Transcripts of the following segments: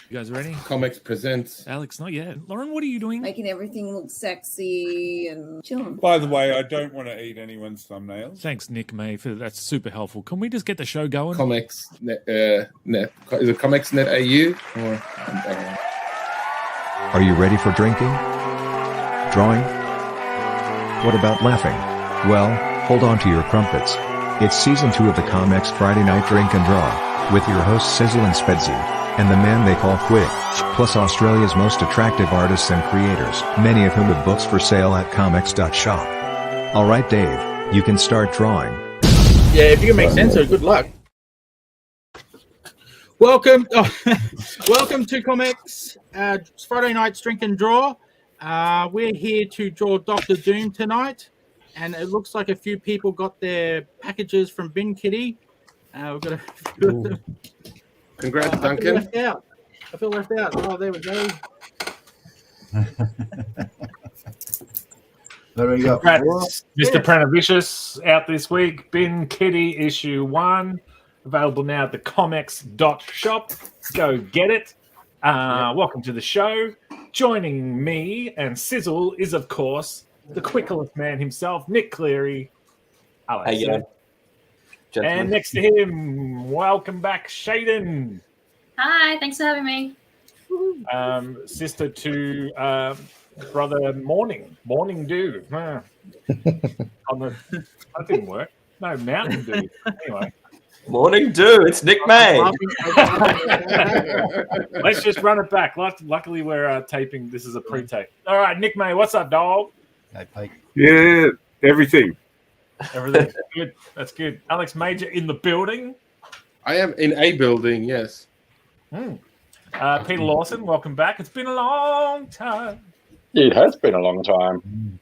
You guys ready? ComX presents. Alex, not yet. Lauren, what are you doing? Making everything look sexy and chilling. By the way, I don't want to eat anyone's thumbnails. Thanks, Nick May, for that's super helpful. Can we just get the show going? ComX net, is it ComX net AU or? Are you ready for drinking? Drawing? What about laughing? Well, hold on to your crumpets. It's season 2 of the ComX Friday Night Drink and Draw, with your hosts Sizzle and Spedsy, and the man they call Quick, plus Australia's most attractive artists and creators, many of whom have books for sale at comx.shop. Alright Dave, you can start drawing. Yeah, if you can make sense of it, good luck. Welcome to ComX Friday Night's Drink and Draw. We're here to draw Dr. Doom tonight, and it looks like a few people got their packages from Bin Kitty. We've got a few of them. Congrats, Duncan. I feel left out. Oh, there we go. There we go. Congrats, Mr. Pranavicius out this week. Bin Kitty issue 1. Available now at the ComX.shop. Go get it. Welcome to the show. Joining me and Sizzle is, of course, the quicklest man himself, Nick Cleary. Alex. Hey, yeah. And next to him, welcome back, Shaden. Hi, thanks for having me. Sister to brother Morning Dew. That didn't work. No, Mountain Dew. Anyway. Morning Dew, it's Nick May. Let's just run it back. Luckily, we're taping. This is a pre-tape. All right, Nick May, what's up, dog? Hey, Pete. Yeah, everything. Everything good. That's good. Alex Major in the building. I am in a building, yes. Peter Lawson, welcome back. It's been a long time. It has been a long time.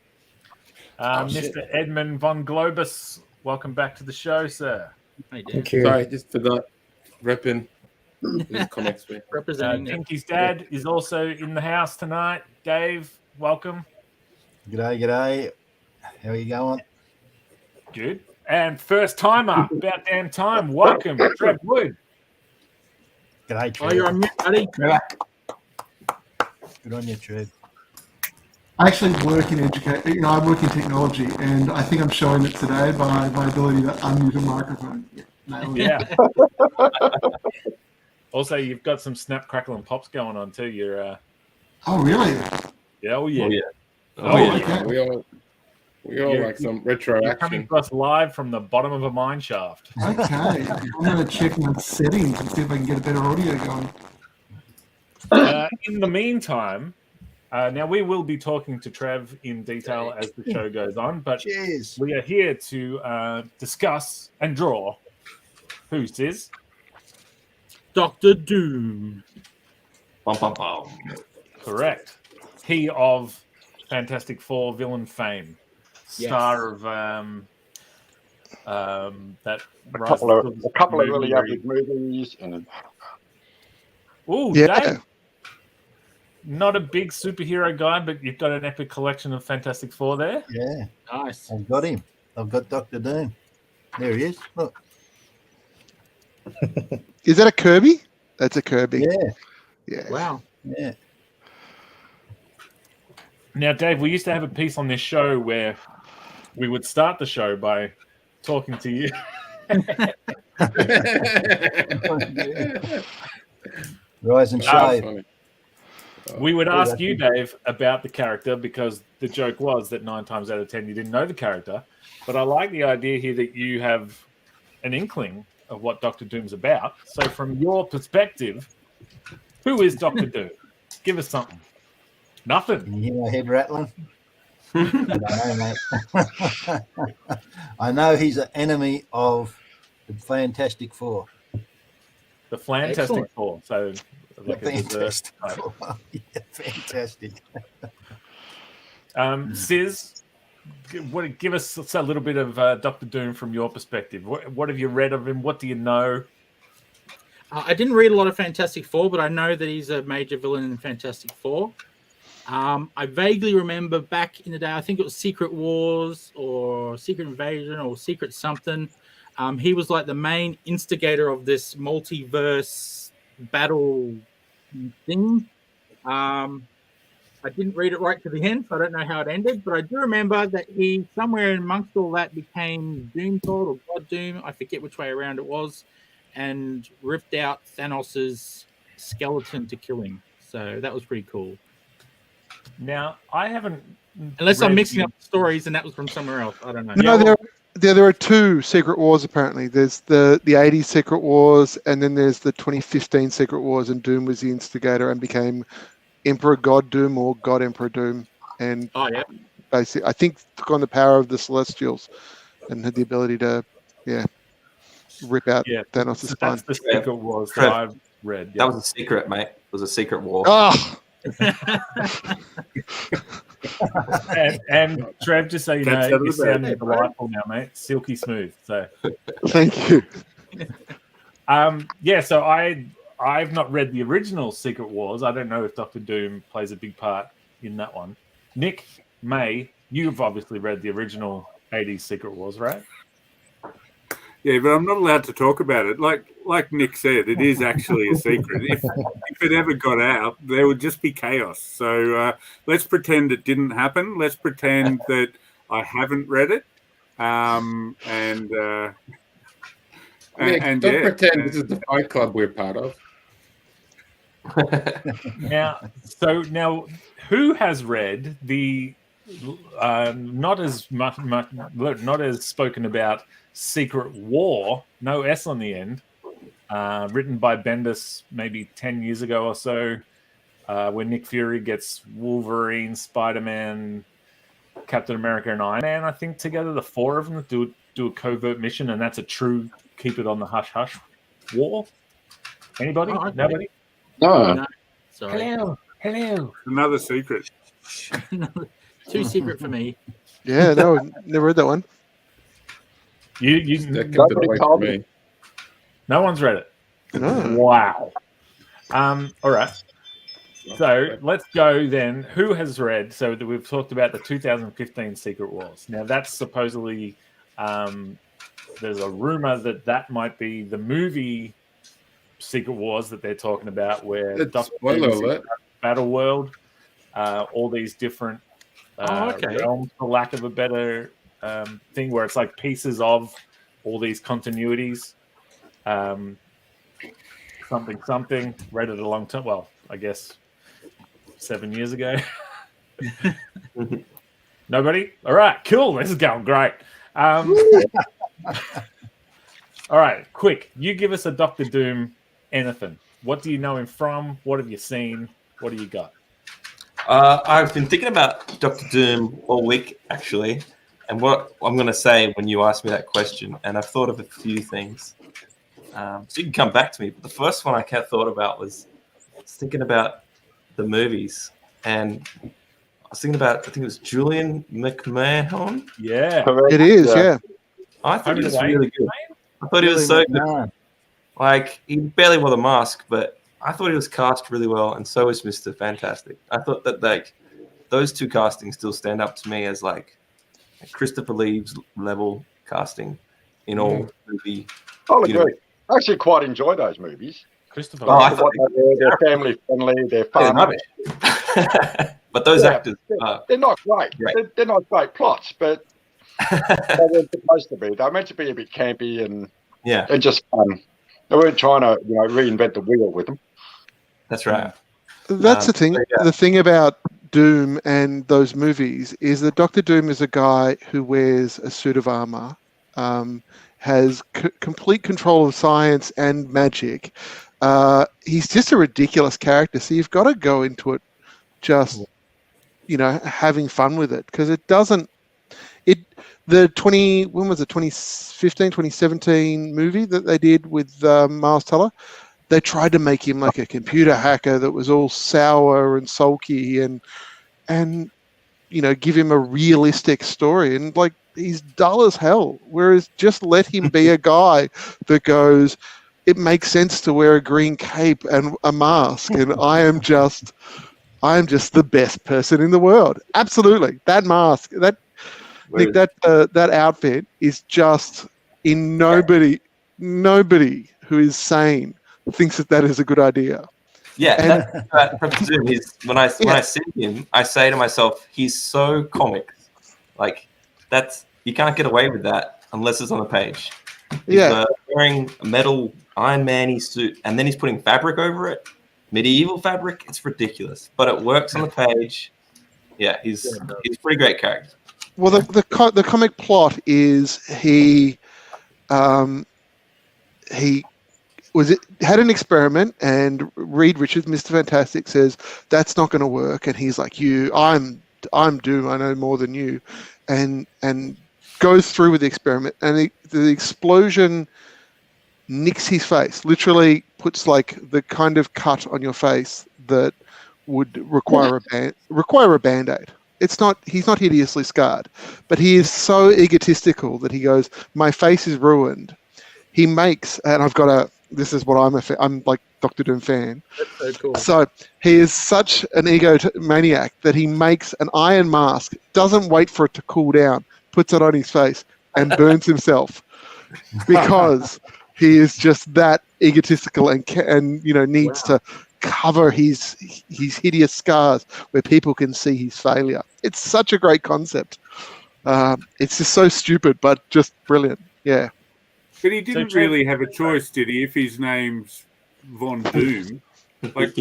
Mr. Edmund von Globus, welcome back to the show, sir. Thank you. Sorry, just forgot. Repping. ComX. Representing Pinky's dad is also in the house tonight. Dave, welcome. G'day. How are you going? Good. And first timer, about damn time. Welcome, Trev Wood. G'day, Trev. Oh, you're on mute, buddy. Good on you, Trev. I actually work in education. I work in technology, and I think I'm showing it today by my ability to unmute a microphone. Yeah. Also, you've got some snap, crackle, and pops going on too. You're. Oh, really? Yeah. Oh, yeah. Okay. We all like some retro You're action. coming to us live from the bottom of a mine shaft. Okay. I'm going to check my settings and see if I can get a better audio going. In the meantime, now we will be talking to Trev in detail as the show goes on, but we are here to discuss and draw. Who's this? Dr. Doom. Bum, bum, bum. Correct. He of Fantastic Four villain fame. Star of that a couple of really average movies. Oh, yeah. Dave. Not a big superhero guy, but you've got an epic collection of Fantastic Four there. Yeah. Nice. I've got him. I've got Dr. Doom. There he is. Look. Is that a Kirby? That's a Kirby. Yeah. Wow. Yeah. Now, Dave, we used to have a piece on this show where we would start the show by talking to you. Rise and shine. We would ask you, Dave, about the character because the joke was that 9 times out of 10 you didn't know the character. But I like the idea here that you have an inkling of what Dr. Doom's about. So from your perspective, who is Dr. Doom? Give us something. Nothing. Can you hear my head rattling? I don't know, mate. I know he's an enemy of the Fantastic Four. The Fantastic Four. So like Fantastic Four. Yeah, fantastic. Sis, give us a little bit of Dr. Doom from your perspective. What have you read of him? What do you know? I didn't read a lot of Fantastic Four, but I know that he's a major villain in Fantastic Four. I vaguely remember back in the day, I think it was Secret Wars or Secret Invasion or Secret something. He was like the main instigator of this multiverse battle thing. I didn't read it right to the end, so I don't know how it ended, but I do remember that he, somewhere amongst all that, became Doom God or God Doom. I forget which way around it was, and ripped out Thanos's skeleton to kill him. So that was pretty cool. Now, I haven't. Unless I'm read mixing the- up stories and that was from somewhere else. I don't know. No, there are two Secret Wars apparently. There's the 80s Secret Wars, and then there's the 2015 Secret Wars, and Doom was the instigator and became Emperor God Doom or God Emperor Doom, and basically, I think took on the power of the Celestials and had the ability to, rip out Thanos' spine. That's the Secret Wars that Trev, I've read. That was a secret, mate. It was a secret war. Oh, and Trev, just so you Catch know, that you with a sound bit. delightful now, mate. Silky smooth. So, thank you. So I've not read the original Secret Wars. I don't know if Doctor Doom plays a big part in that one. Nick, May, you've obviously read the original 80s Secret Wars, right? Yeah, but I'm not allowed to talk about it. Like Nick said, it is actually a secret. If it ever got out, there would just be chaos. So let's pretend it didn't happen. Let's pretend that I haven't read it. And don't pretend this is the Fight Club we're part of. Now, who has read the not as spoken about Secret War, no S on the end, written by Bendis maybe 10 years ago or so, where Nick Fury gets Wolverine, Spider-Man, Captain America, and Iron Man, I think, together, the four of them do a covert mission, and that's a true keep it on the hush-hush war? Anybody? Oh, okay. Nobody? No. Sorry. Hello. Another secret. Too secret for me. Yeah, no, never read that one. That kept it away from me. No one's read it. No. Wow. All right. So let's go then. Who has read? So we've talked about the 2015 Secret Wars. Now that's supposedly there's a rumor that might be the movie Secret Wars that they're talking about, where Spoiler alert. Battle World, all these different realms, for lack of a better thing, where it's like pieces of all these continuities. Something. Read it a long time. Well, I guess 7 years ago. Nobody? All right, cool. This is going great. All right, quick. You give us a Doctor Doom anything. What do you know him from? What have you seen? What do you got? I've been thinking about Doctor Doom all week, actually, and what I'm going to say when you ask me that question, and I've thought of a few things. So you can come back to me. But the first one I thought about was thinking about the movies, and I was thinking about, I think it was Julian McMahon. Yeah, it is. Yeah, I thought he was really good. I thought he was so good. Like, he barely wore the mask, but I thought he was cast really well, and so was Mr. Fantastic. I thought that, like, those two castings still stand up to me as, like, Christopher Lee's level casting in all movie. Oh, I'll agree. I actually quite enjoy those movies. Christopher Lee. They're family friendly, they're fun. But those actors... they're not great. They're not great plots, but they weren't supposed to be. They're meant to be a bit campy and just fun. They weren't trying to reinvent the wheel with them. That's right. That's the thing. The thing about Doom and those movies is that Doctor Doom is a guy who wears a suit of armor, has complete control of science and magic. He's just a ridiculous character, so you've got to go into it just, having fun with it, because it doesn't. When was it, 2015, 2017 movie that they did with Miles Teller? They tried to make him like a computer hacker that was all sour and sulky and give him a realistic story. And like, he's dull as hell. Whereas just let him be a guy that goes, it makes sense to wear a green cape and a mask. And I am just the best person in the world. Absolutely. That mask, Nick, that outfit is just nobody who is sane thinks that is a good idea. Yeah, that Dr. Doom is when I see him, I say to myself, he's so comic. Like you can't get away with that unless it's on the page. He's wearing a metal Iron Man-y suit, and then he's putting fabric over it, medieval fabric. It's ridiculous, but it works on the page. Yeah, he's a pretty great character. Well, the comic plot is he had an experiment, and Reed Richards, Mr. Fantastic, says that's not going to work, and he's like, I'm Doom, I know more than you, and goes through with the experiment, and the explosion nicks his face, literally puts like the kind of cut on your face that would require a band-aid. He's not hideously scarred, but he is so egotistical that he goes, my face is ruined. He makes, and this is what I'm like Dr. Doom fan. That's so cool. So he is such an egomaniac that he makes an iron mask, doesn't wait for it to cool down, puts it on his face, and burns himself because he is just that egotistical and needs to cover his hideous scars where people can see his failure. It's such a great concept. It's just so stupid, but just brilliant. Yeah. But he didn't really have a choice, did he? If his name's Von Doom, like,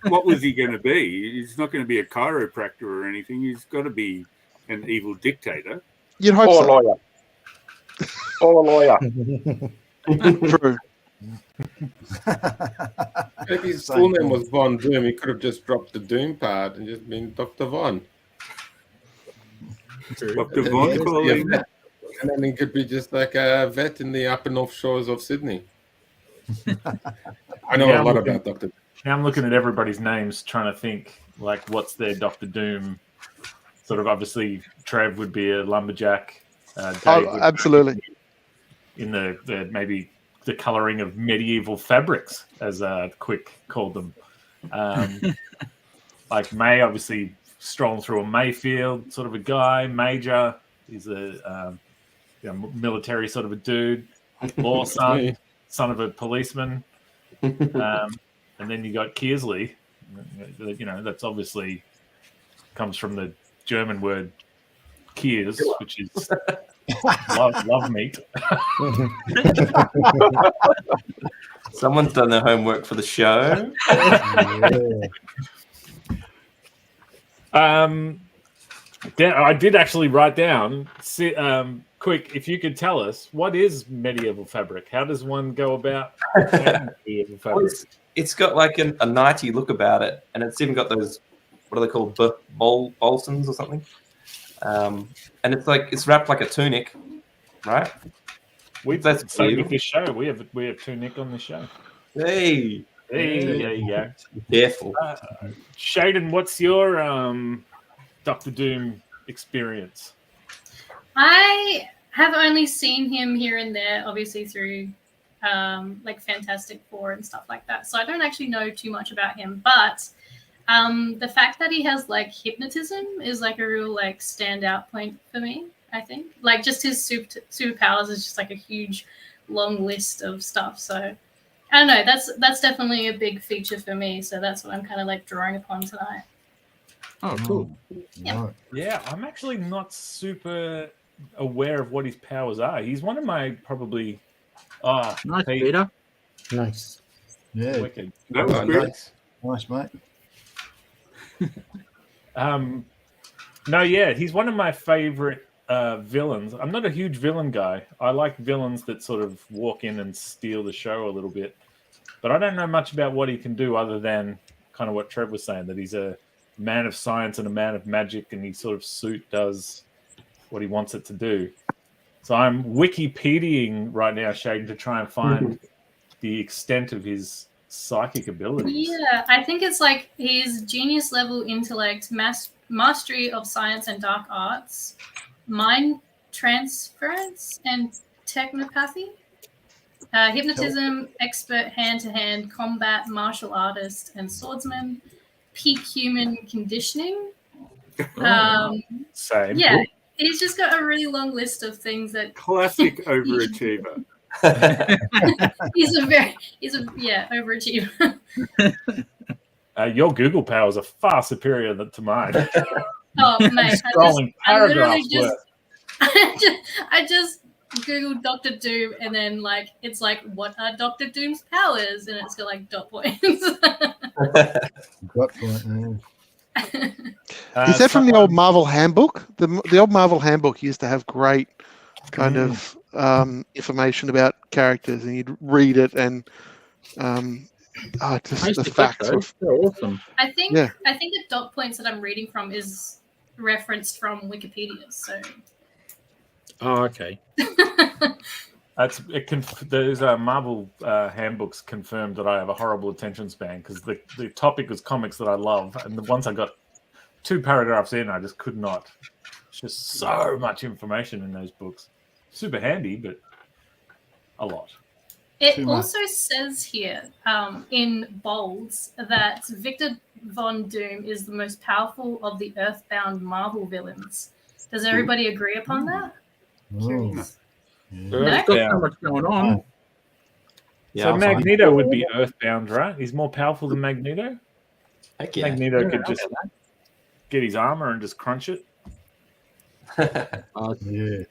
what was he going to be? He's not going to be a chiropractor or anything. He's got to be an evil dictator. You'd hope or so. a lawyer. Or a lawyer. True. If his full name was Von Doom, he could have just dropped the Doom part and just been Dr. Von. Dr. Von calling. And then he could be just like a vet in the upper north shores of Sydney. I know a lot about Dr. Now I'm looking at everybody's names, trying to think, like, what's their Dr. Doom? Sort of, obviously, Trev would be a lumberjack. Dave would absolutely. In the maybe the colouring of medieval fabrics, as Quick called them. Like May, obviously, strolling through a Mayfield sort of a guy. Major, he's a military sort of a dude. Law son of a policeman. And then you got Kearsley. That's obviously comes from the German word Kiers, which is love meat. Someone's done their homework for the show. I did actually write down. Quick, if you could tell us, what is medieval fabric? How does one go about medieval fabric? Well, it's got like a nighty look about it, and it's even got those, what are they called, bolsons or something? And it's wrapped like a tunic, right? That's same with this show. We have tunic on the show. Hey, there you go. Careful. Shaden, what's your Dr. Doom experience? I have only seen him here and there, obviously through like Fantastic Four and stuff like that. So I don't actually know too much about him, but the fact that he has like hypnotism is like a real like standout point for me. I think like just his superpowers is just like a huge long list of stuff. So I don't know. That's definitely a big feature for me. So that's what I'm kind of like drawing upon tonight. Oh, cool. Yeah, I'm actually not super aware of what his powers are. He's one of my probably. Nice, Peter. Nice. Yeah. Wicked. That was good. Nice, mate. No, yeah, he's one of my favorite villains. I'm not a huge villain guy. I like villains that sort of walk in and steal the show a little bit. But I don't know much about what he can do other than kind of what Trev was saying, that he's a man of science and a man of magic, and his sort of suit does what he wants it to do. So I'm Wikipediaing right now, Shaden, to try and find the extent of his psychic abilities. Yeah, I think it's like his genius level intellect, mastery of science and dark arts, mind transference and technopathy, hypnotism, expert hand-to-hand combat, martial artist and swordsman, peak human conditioning. Same. Yeah, he's just got a really long list of things that Classic overachiever. he's a overachiever. Your Google powers are far superior to mine. Oh, mate, Scrolling I literally paragraphs just, worth. I just Googled Doctor Doom, and then like it's like, what are Doctor Doom's powers? And it's got like dot points. Got point. Is that from the old Marvel Handbook? The old Marvel Handbook used to have great kind of information about characters, and you'd read it and just the facts. They're awesome. I think Yeah. the dot points that I'm reading from is referenced from Wikipedia. So. Oh, okay. Those Marvel handbooks confirmed that I have a horrible attention span because the topic was comics that I love, and once I got 2 paragraphs in, I just could not. It's just so much information in those books. Super handy, but a lot. It also says here in bolds that Victor Von Doom is the most powerful of the Earthbound Marvel villains. Does everybody agree upon that? Curious. There's got so much going on. So Magneto would be Earthbound, right? He's more powerful than Magneto? Heck yeah. Magneto could just get his armor and just crunch it. Yeah.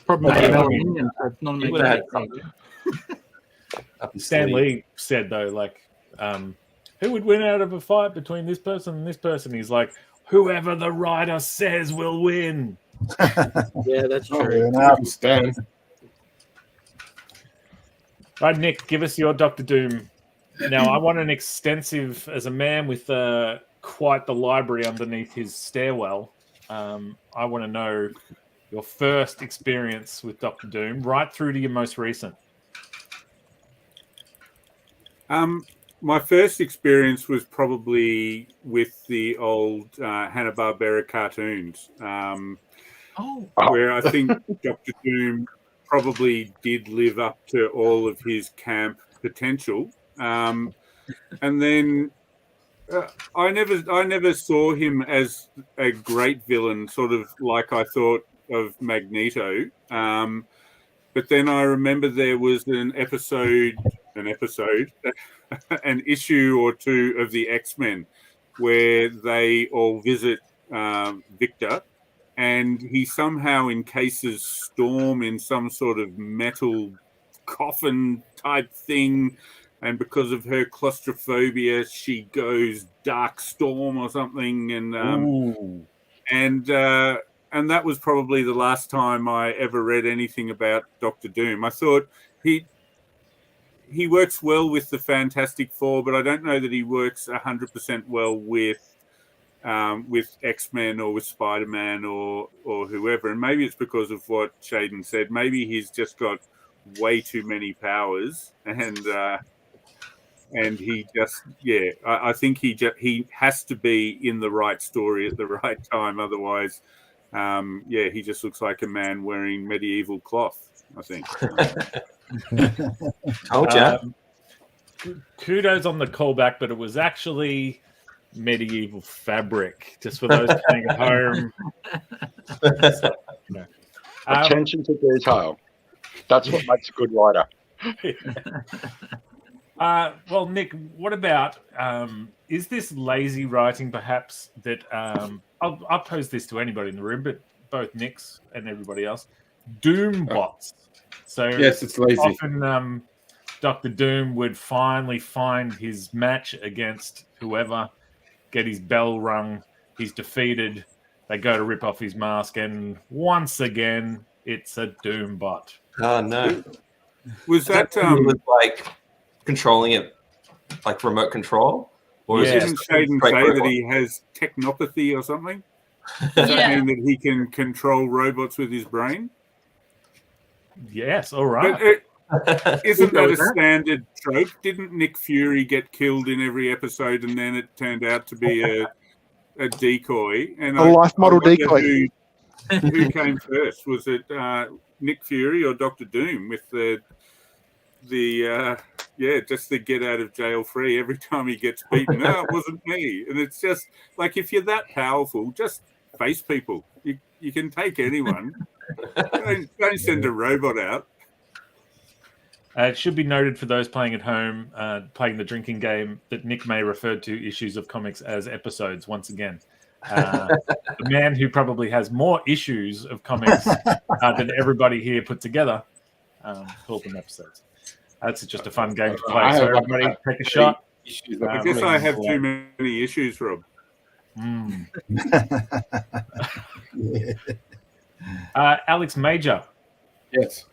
Probably He would have had Stan Lee said though, like, who would win out of a fight between this person and this person? He's like, whoever the writer says will win. Yeah, that's true. Stan. Right, Nick, give us your Doctor Doom. Now, I want an extensive, as a man with quite the library underneath his stairwell, I want to know your first experience with Doctor Doom, right through to your most recent. My first experience was probably with the old Hanna-Barbera cartoons, where I think Doctor Doom probably did live up to all of his camp potential. And then I never saw him as a great villain, sort of like I thought of Magneto. But then I remember there was an issue or two of the X-Men where they all visit Victor, and he somehow encases Storm in some sort of metal coffin type thing, and because of her claustrophobia, she goes Dark Storm or something, and that was probably the last time I ever read anything about Doctor Doom. I thought he works well with the Fantastic Four, but I don't know that he works 100% well with X-Men or with Spider-Man or whoever. And maybe it's because of what Shaden said. Maybe he's just got way too many powers, and he just I think he has to be in the right story at the right time. Otherwise, he just looks like a man wearing medieval cloth, I think. Told ya. Kudos on the callback, but it was actually medieval fabric, just for those playing at home. Attention to detail. That's what makes a good writer. Well, Nick, what about, is this lazy writing perhaps that, I'll pose this to anybody in the room, but both Nick's and everybody else, Doom bots. So yes, it's lazy. Often Dr. Doom would finally find his match against whoever, get his bell rung, he's defeated, they go to rip off his mask, and once again, it's a Doom bot. Oh, no. Was that was like controlling it, like remote control? Or didn't Shaden say that he has technopathy or something? Does that mean that he can control robots with his brain? Yes, all right. Isn't that a standard trope? Didn't Nick Fury get killed in every episode, and then it turned out to be a decoy? And a life model decoy. Who came first? Was it Nick Fury or Dr. Doom with just the get out of jail free every time he gets beaten? No, it wasn't me. And it's just like, if you're that powerful, just face people. You can take anyone. Don't send a robot out. It should be noted for those playing at home, playing the drinking game, that Nick May referred to issues of comics as episodes once again. The man who probably has more issues of comics than everybody here put together called them episodes. That's just a fun game to play. So everybody take a shot. I guess I have too many issues, Rob. Alex Major. Yes.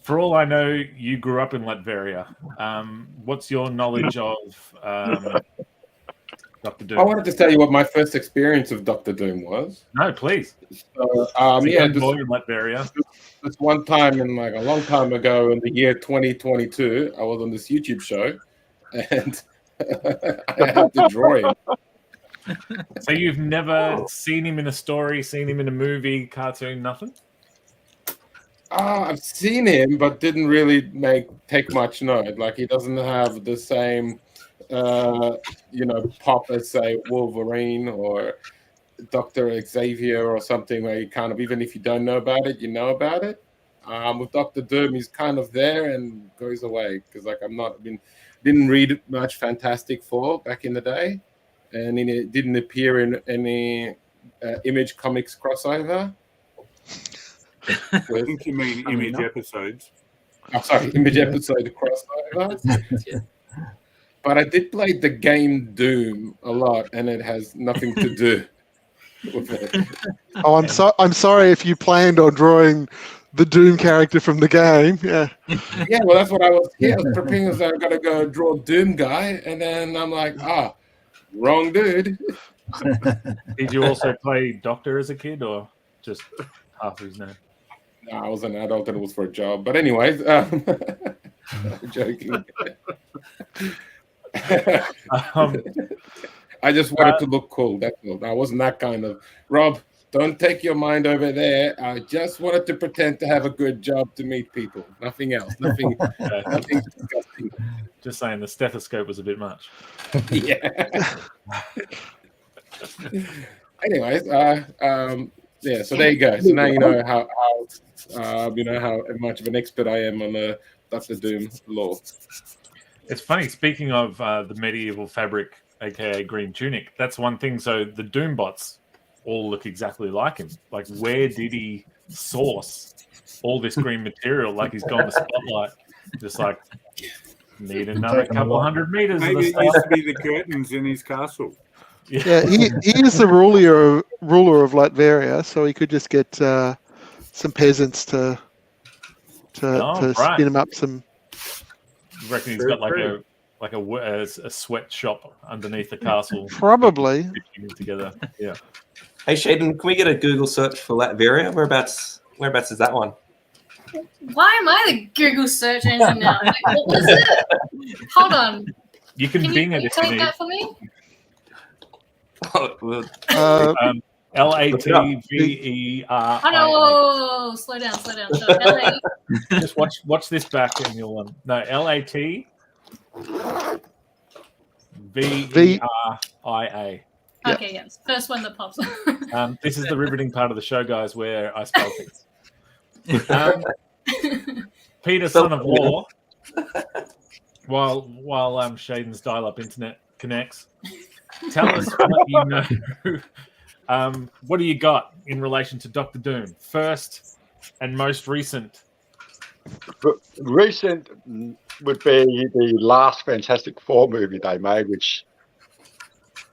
For all I know, you grew up in Latveria. What's your knowledge of Dr. Doom? I wanted to tell you what my first experience of Dr. Doom was. No, please. So, in Latveria. This one time in like a long time ago in the year 2022, I was on this YouTube show, and I had to draw him. So you've never seen him in a story, seen him in a movie, cartoon, nothing? I've seen him, but didn't really take much note. Like he doesn't have the same, pop as say Wolverine or Dr. Xavier or something where you kind of, even if you don't know about it, you know about it. With Dr. Doom, he's kind of there and goes away because like didn't read much Fantastic Four back in the day, and it didn't appear in any Image Comics crossover. I think you mean Image episodes. Oh, sorry, Image episode crossover. But I did play the game Doom a lot, and it has nothing to do with it. Oh, I'm sorry if you planned on drawing the Doom character from the game. Yeah. Yeah, well, that's what I was. Yeah, I was preparing. I got to go draw Doom guy, and then I'm like, wrong dude. Did you also play Doctor as a kid, or just half of his name? No, I was an adult and it was for a job. But anyways, I'm joking. I just wanted to look cool. That's all. I wasn't that kind of Rob. Don't take your mind over there. I just wanted to pretend to have a good job to meet people. Nothing else. Nothing. Nothing disgusting. Just saying, the stethoscope was a bit much. Yeah. Anyways, yeah. So there you go. So now you know how much of an expert I am on Dr. Doom lore. It's funny. Speaking of the medieval fabric, aka green tunic, that's one thing. So the Doom bots all look exactly like him. Like, where did he source all this green material? Like, he's gone to Spotlight, just like need another couple 100 meters. Maybe it used to be the curtains in his castle. Yeah, he is the ruler of Latveria, so he could just get some peasants to spin him up some. You reckon he's got like a sweatshop underneath the castle? Probably. Together, yeah. Hey, Shaden, can we get a Google search for Latveria? Whereabouts is that one? Why am I the Google search engine now? Like, what was it? Hold on. You can Bing it if you need. That for me? Latveria. Oh no! Slow down. So, just watch this back, and you'll LATVERIA. Okay, yes. First one that pops up. This is the riveting part of the show, guys, where I spell things. Peter, son of war. While Shaden's dial-up internet connects, tell us what you know. What do you got in relation to Dr. Doom? First and most recent. Recent would be the last Fantastic Four movie they made, which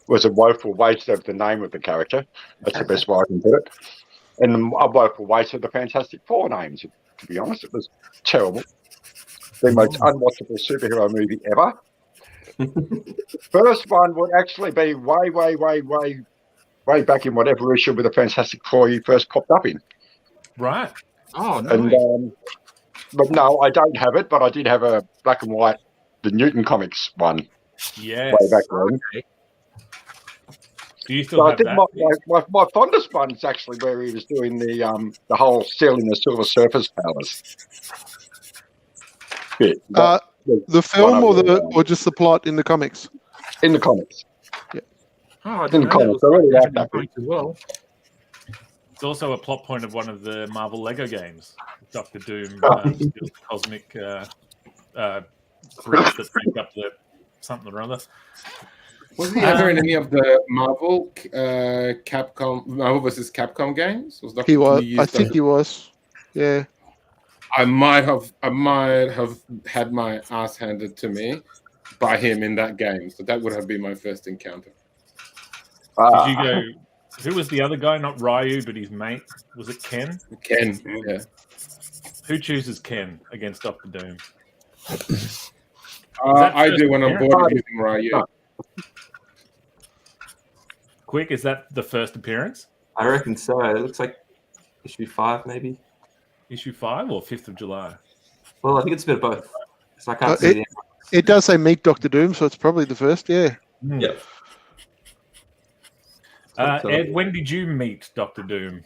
was a woeful waste of the name of the character. That's the best way I can put it. And a woeful waste of the Fantastic Four names, to be honest. It was terrible. The most unwatchable superhero movie ever. First one would actually be way back in whatever issue with the Fantastic Four you first popped up in. Right. Oh, no. And, but no, I don't have it, but I did have a black and white, the Newton Comics one. Yes. Way back then. Okay. Do you still have that? My fondest one is actually where he was doing the whole selling the Silver Surfer's powers. Yeah, the film or just the plot in the comics? In the comics. Yeah. Oh, in the comics. I really like that as well. It's also a plot point of one of the Marvel Lego games. Dr. Doom steals the cosmic bricks that make up the something or other. Was he ever in any of the Marvel Marvel versus Capcom games? He was. I think he was. Yeah. I might have had my ass handed to me by him in that game, so that would have been my first encounter. Did you go? Who was the other guy? Not Ryu, but his mate. Was it Ken? Ken. Yeah. Who chooses Ken against Dr. Doom? I do when I'm bored of using Ryu. Quick, is that the first appearance? I reckon so. It looks like issue 5, maybe. Issue 5 or 5th of July? Well, I think it's a bit of both. So I can't see it does say meet Dr. Doom, so it's probably the first, yeah. Yep. Ed, when did you meet Dr. Doom?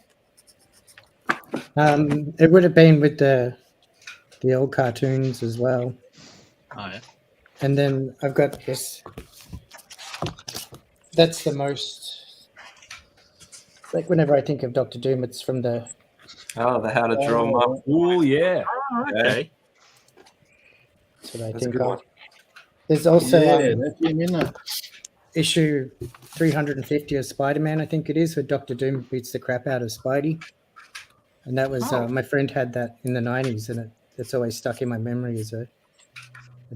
It would have been with the old cartoons as well. Oh, yeah. And then I've got this. That's the most. Like whenever I think of Dr. Doom, it's from the. Oh, the How to Draw Him Up. Oh, yeah. Okay. That's what I think of. There's also that's him, isn't it? issue 350 of Spider-Man, I think it is, where Dr. Doom beats the crap out of Spidey. And that was my friend had that in the 90s, and it's always stuck in my memory as a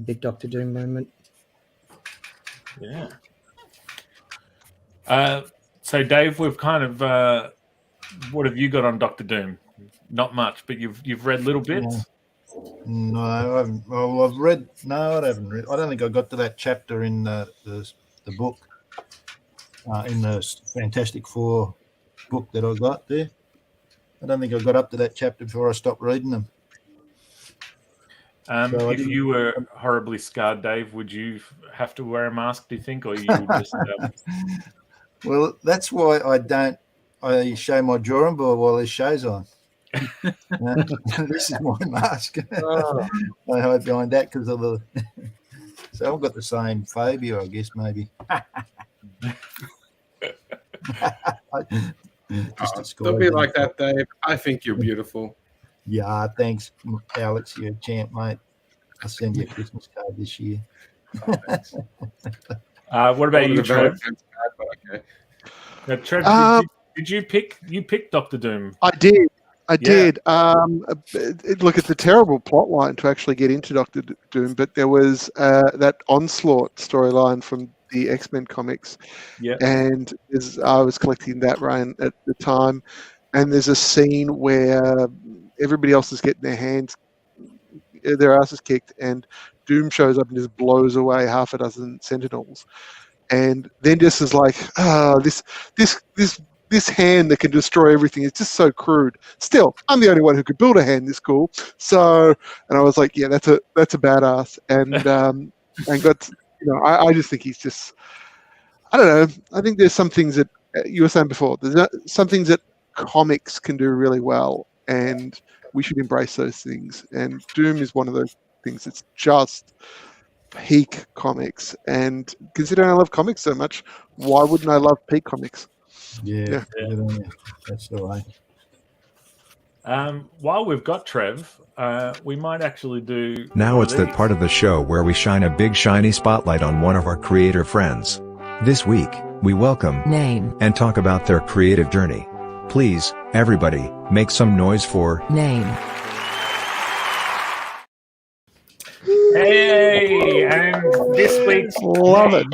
big Dr. Doom moment. Yeah. So, Dave, we've kind of what have you got on Dr. Doom? Not much, but you've read little bits. No, I haven't. Well, I've read. No, I haven't read. I don't think I got to that chapter in the book, in the Fantastic Four book that I got there. I don't think I got up to that chapter before I stopped reading them. So if you were horribly scarred, Dave, would you have to wear a mask, do you think, or you would just... Well, that's why I show my drawing board while this show's on. This is my mask. I hide behind that because of the... So I've got the same phobia, I guess, maybe. Don't be like that, Dave. I think you're beautiful. Yeah, thanks, Alex. You're a champ, mate. I'll send you a Christmas card this year. What about you, Trev? Okay. Now, Trev, did you pick Dr. Doom? I did. Look, it's a terrible plot line to actually get into Dr. Doom, but there was that Onslaught storyline from the X-Men comics, and I was collecting that run at the time, and there's a scene where everybody else is getting their asses kicked, and Doom shows up and just blows away half a dozen Sentinels, and then just is like, this hand that can destroy everything is just so crude. Still, I'm the only one who could build a hand this cool. So, and I was like, yeah, that's a badass. And got, I just think he's just, I don't know. I think there's some things that you were saying before. There's some things that comics can do really well, and we should embrace those things. And Doom is one of those things. It's just peak comics. And considering I love comics so much, why wouldn't I love peak comics? Yeah. That's the way. While we've got Trev, we might actually do... Now it's that part of the show where we shine a big shiny spotlight on one of our creator friends. This week, we welcome Name and talk about their creative journey. Please, everybody, make some noise for Name. Hey, and this week's name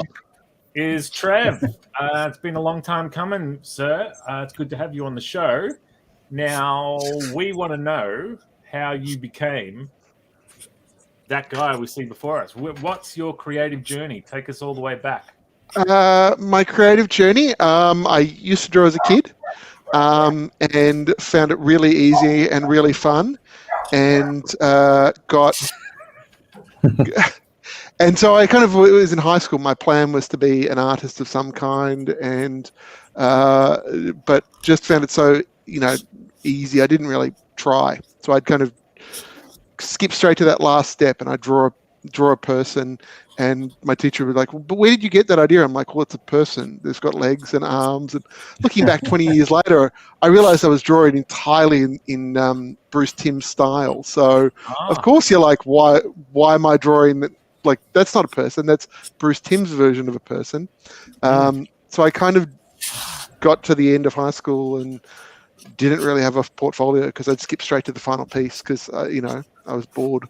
is Trev. It's been a long time coming, sir. It's good to have you on the show. Now, we want to know how you became that guy we see before us. What's your creative journey? Take us all the way back. My creative journey, I used to draw as a kid, and found it really easy and really fun, and got... And so I kind of, it was in high school, my plan was to be an artist of some kind, and but just found it so, easy. I didn't really try. So I'd kind of skip straight to that last step, and I'd draw draw a person, and my teacher would be like, well, but where did you get that idea? I'm like, well, it's a person. It's got legs and arms. And looking back 20 years later, I realized I was drawing entirely in Bruce Timm's style. So of course you're like, why am I drawing that? Like, that's not a person. That's Bruce Timm's version of a person. So I kind of got to the end of high school and didn't really have a portfolio because I'd skip straight to the final piece because, I was bored.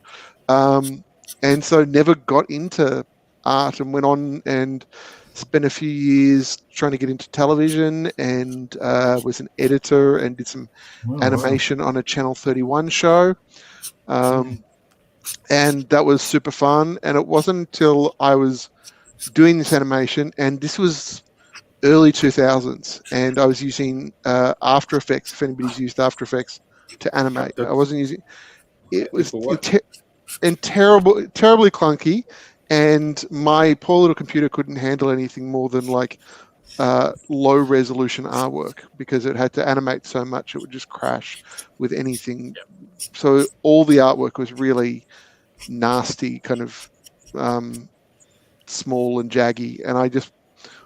And so never got into art and went on and spent a few years trying to get into television and was an editor and did some animation on a Channel 31 show. And that was super fun. And it wasn't until I was doing this animation, and this was early 2000s, and I was using After Effects, if anybody's used After Effects to animate. I wasn't using it. Was terribly clunky, and my poor little computer couldn't handle anything more than like low resolution artwork because it had to animate so much it would just crash with anything. So all the artwork was really nasty, kind of small and jaggy, and I just,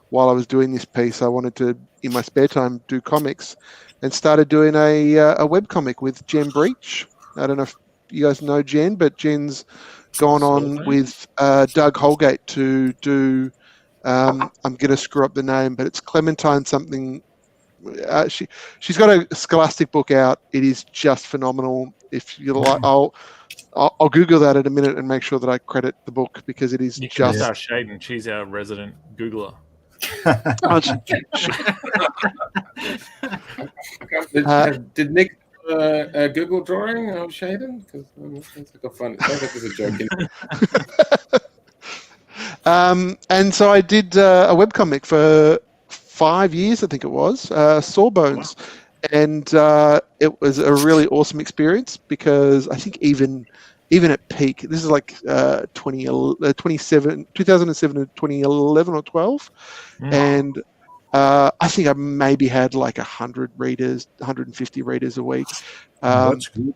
while I was doing this piece, I wanted to, in my spare time, do comics, and started doing a webcomic with Jen Breach. I don't know if you guys know Jen, but Jen's gone on with Doug Holgate to do, I'm going to screw up the name, but it's Clementine something. She's got a Scholastic book out. It is just phenomenal. If you like, I'll Google that in a minute and make sure that I credit the book because it is you can just. Ask Shaden. She's our resident Googler. Did Nick a Google drawing of Shaden? Because that's like a fun. Sounds like there's a joke in it. And so I did a webcomic for 5 years, I think it was, Sawbones. Wow. And it was a really awesome experience because I think even at peak, this is like 2007 to 2011 or 12. And I think I maybe had like 100 readers, 150 readers a week. That's good.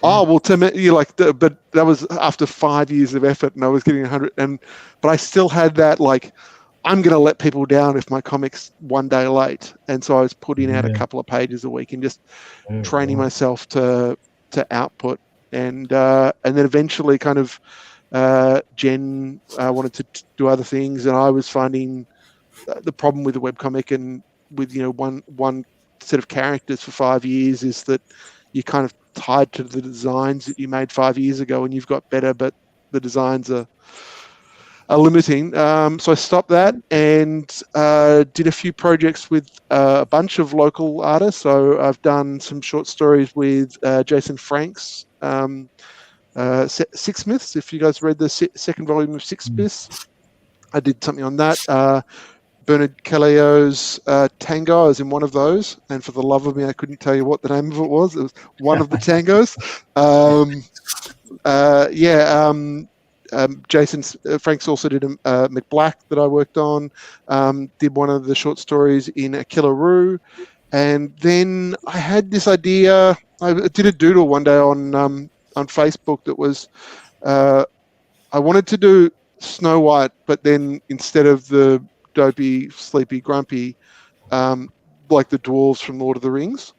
Oh, well, to me, you like, but that was after 5 years of effort, and I was getting 100. But I still had that, like, I'm going to let people down if my comic's one day late. And so I was putting out a couple of pages a week and just training myself to output. And then eventually kind of Jen wanted to do other things, and I was finding the problem with the webcomic and with, one set of characters for 5 years is that you're kind of tied to the designs that you made 5 years ago, and you've got better, but the designs are limiting. So I stopped that and did a few projects with a bunch of local artists. So I've done some short stories with Jason Franks, Six Myths. If you guys read the second volume of Six Myths, I did something on that. Bernard Caleo's Tango, I was in one of those, and for the love of me, I couldn't tell you what the name of it was. It was one of the tangos. Jason Franks also did a McBlack that I worked on, did one of the short stories in A Killer Roo, and then I had this idea. I did a doodle one day on Facebook that was, I wanted to do Snow White, but then instead of the dopey, sleepy, grumpy, like the dwarves from Lord of the Rings,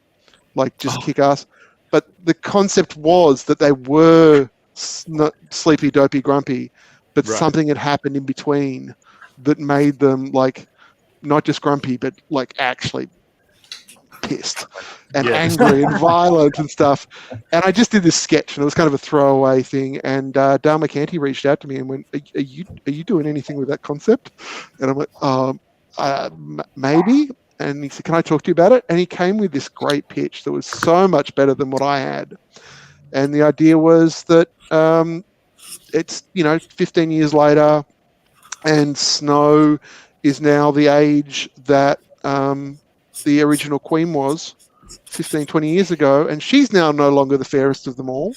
like just kick ass. But the concept was that they were not sleepy, dopey, grumpy, but something had happened in between that made them like not just grumpy, but like actually pissed and angry and violent and stuff. And I just did this sketch, and it was kind of a throwaway thing. And Dale McCanty reached out to me and went, "Are you doing anything with that concept?" And I'm like, "Maybe." And he said, "Can I talk to you about it?" And he came with this great pitch that was so much better than what I had. And the idea was that it's 15 years later, and Snow is now the age that the original Queen was 15, 20 years ago, and she's now no longer the fairest of them all.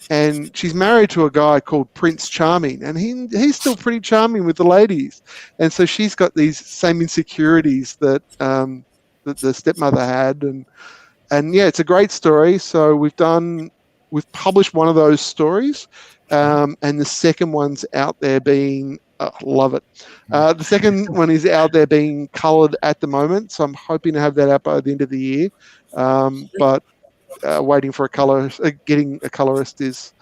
And she's married to a guy called Prince Charming, and he's still pretty charming with the ladies. And so she's got these same insecurities that that the stepmother had, and yeah, it's a great story. So we've published one of those stories, and the second one's out there being love it. The second one is out there being coloured at the moment, so I'm hoping to have that out by the end of the year. But waiting for getting a colorist is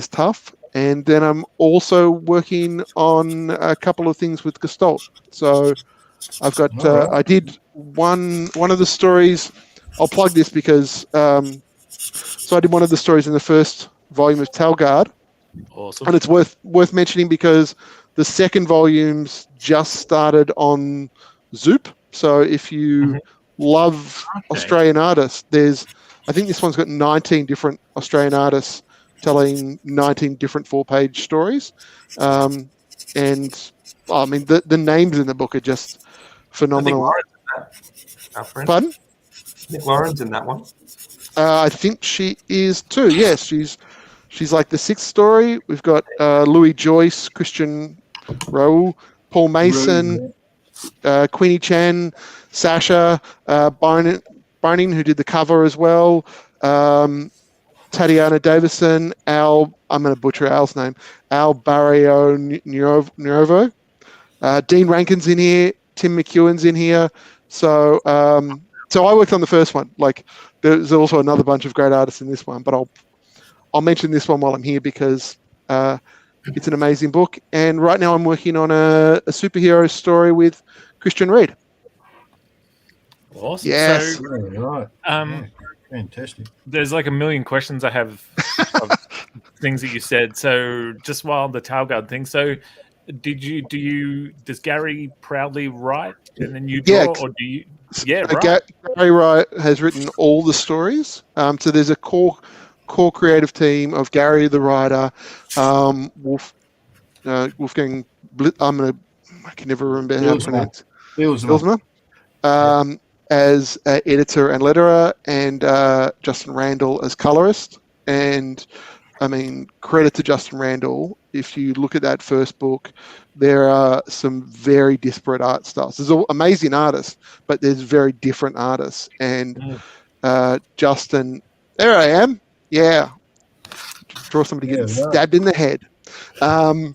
tough. And then I'm also working on a couple of things with Gestalt. So I've got I did one of the stories. I'll plug this because so I did one of the stories in the first volume of Talgard. Awesome. And it's worth mentioning because the second volume's just started on Zoop. So if you love Australian artists, I think this one's got 19 different Australian artists telling 19 different 4-page stories. And I mean, the names in the book are just phenomenal. Pardon? I think Lauren's in that one. I think she is too. Yes, she's like the 6th story. We've got Louis Joyce, Christian Rowe, Paul Mason, Queenie Chan, Sasha Bonin, who did the cover as well. Tatiana Davison, I'm going to butcher Al's name, Al Barrio Nuovo. Dean Rankin's in here, Tim McEwen's in here. So I worked on the first one. Like, there's also another bunch of great artists in this one, but I'll mention this one while I'm here because it's an amazing book. And right now I'm working on a superhero story with Christian Reed. Awesome. Yes. So, Right. Fantastic. There's like a million questions I have of things that you said. So just while the Talgard thing, so does Gary Proudly write and then you draw, or do you? Yeah, right. Gary Wright has written all the stories. So there's a core creative team of Gary the writer, Wolfgang. I can never remember how to pronounce it. Bilsma. As editor and letterer, and Justin Randall as colorist. And I mean, credit to Justin Randall. If you look at that first book, there are some very disparate art styles. There's amazing artists, but there's very different artists. And Justin, there I am. Yeah. Draw somebody getting stabbed in the head. Wow.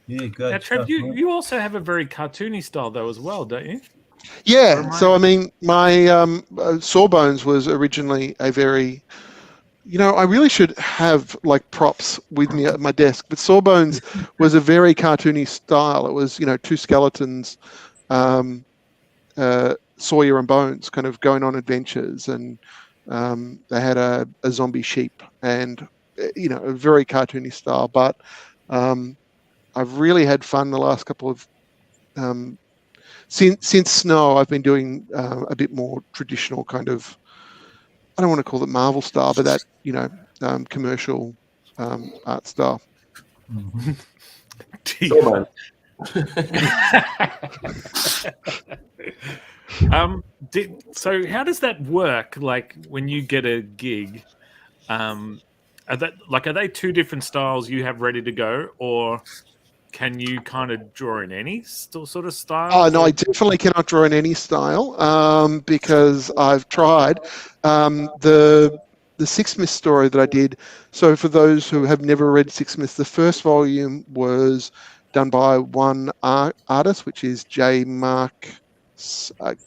Yeah, good. Now, Trev, you also have a very cartoony style, though, as well, don't you? Yeah. So, I mean, my Sawbones was originally a very, I really should have like props with me at my desk, but Sawbones was a very cartoony style. It was, 2 skeletons, Sawyer and Bones, kind of going on adventures, and they had a zombie sheep, and a very cartoony style. But I've really had fun the last couple of since Snow. I've been doing a bit more traditional kind of, I don't want to call it Marvel style, but that commercial art style. Mm-hmm. So how does that work? Like when you get a gig, are they 2 different styles you have ready to go, or can you kind of draw in any sort of style? Oh no, I definitely cannot draw in any style because I've tried. The Sixsmith story that I did. So for those who have never read Sixsmith, the first volume was done by one artist, which is J. Mark. I've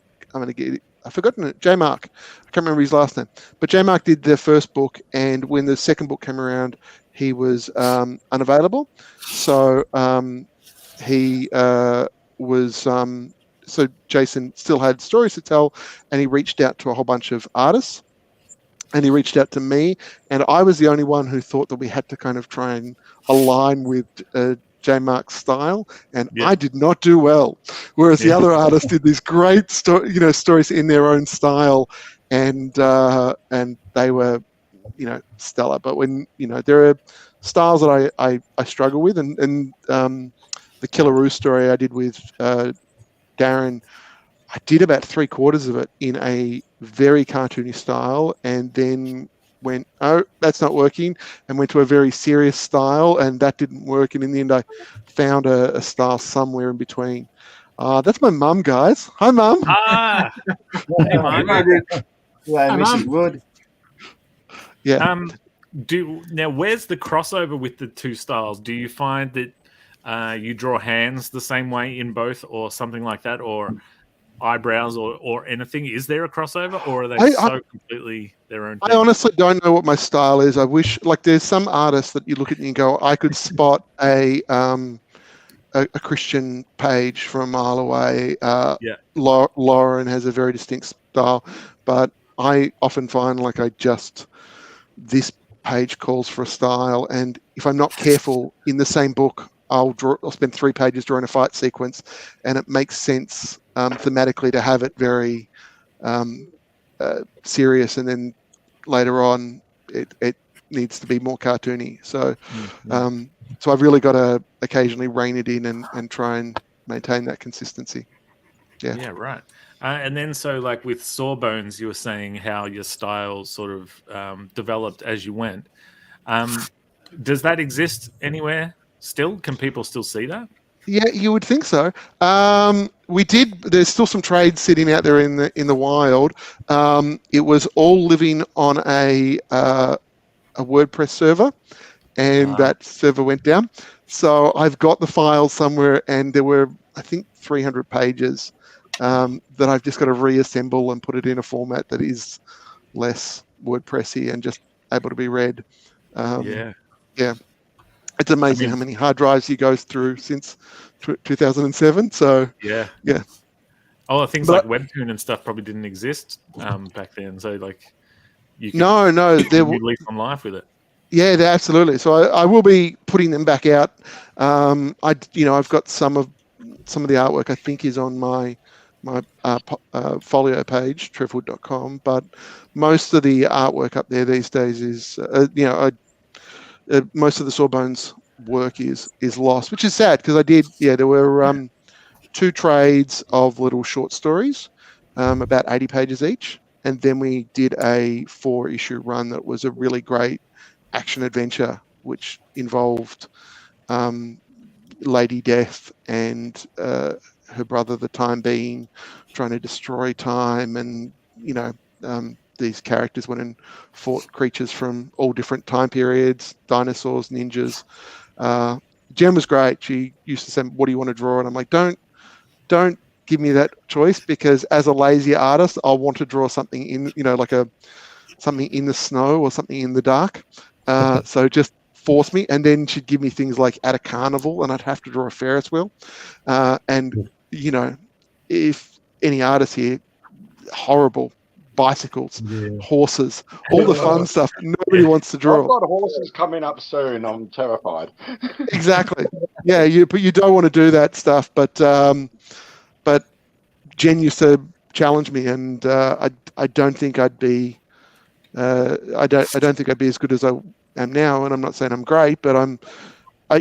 forgotten it. J. Mark. I can't remember his last name. But J. Mark did the first book, and when the second book came around, he was unavailable. So he was. So Jason still had stories to tell, and he reached out to a whole bunch of artists. And he reached out to me, and I was the only one who thought that we had to kind of try and align with J. Mark's style, and I did not do well. Whereas the other artists did these great stories in their own style, and they were, stellar. But when there are styles that I struggle with, and the Killaroo story I did with Darren, I did about 3/4 of it in a very cartoony style, and then went, oh, that's not working, and went to a very serious style, and that didn't work. And in the end, I found a style somewhere in between. That's my mum, guys. Hi, Mum. Ah, hey, Margaret. Hello, Mrs. Wood. Yeah. Now, where's the crossover with the two styles? Do you find that you draw hands the same way in both, or something like that, or eyebrows, or anything? Is there a crossover, or are they completely their own thing? I honestly don't know what my style is. I wish, like, there's some artists that you look at and you go, I could spot a Christian page from a mile away. Lauren has a very distinct style, but I often find like this page calls for a style, and if I'm not careful in the same book, I'll spend 3 pages drawing a fight sequence, and it makes sense thematically to have it very serious, and then later on it needs to be more cartoony. So so I've really got to occasionally rein it in and try and maintain that consistency. Yeah, right. And then, so like with Sawbones, you were saying how your style sort of developed as you went. Does that exist anywhere still? Can people still see that? Yeah, you would think so. We did. There's still some trades sitting out there in the wild. It was all living on a WordPress server, and that server went down. So I've got the files somewhere, and there were, I think, 300 pages that I've just got to reassemble and put it in a format that is less WordPressy and just able to be read. Yeah. It's amazing how many hard drives he goes through since 2007. So yeah. Oh, things like Webtoon and stuff probably didn't exist back then. So like, you could lease on life with it. Yeah, absolutely. So I will be putting them back out. I've got some of the artwork I think is on my folio page, trevwood.com, but most of the artwork up there these days is most of the Sawbones work is lost, which is sad because there were 2 trades of little short stories, about 80 pages each, and then we did a 4-issue run that was a really great action adventure which involved Lady Death and her brother, the Time Being, trying to destroy time, and these characters went and fought creatures from all different time periods, dinosaurs, ninjas. Jen was great. She used to say, "What do you want to draw?" And I'm like, "Don't give me that choice, because as a lazy artist, I'll want to draw something in, something in the snow or something in the dark. So just force me." And then she'd give me things like at a carnival, and I'd have to draw a Ferris wheel. And if any artist here, horrible. Bicycles, horses, all the fun stuff nobody wants to draw. I've got horses coming up soon. I'm terrified. Exactly. Yeah, but you don't want to do that stuff. But Jen used to challenge me, and I don't think I'd be I don't think I'd be as good as I am now. And I'm not saying I'm great, but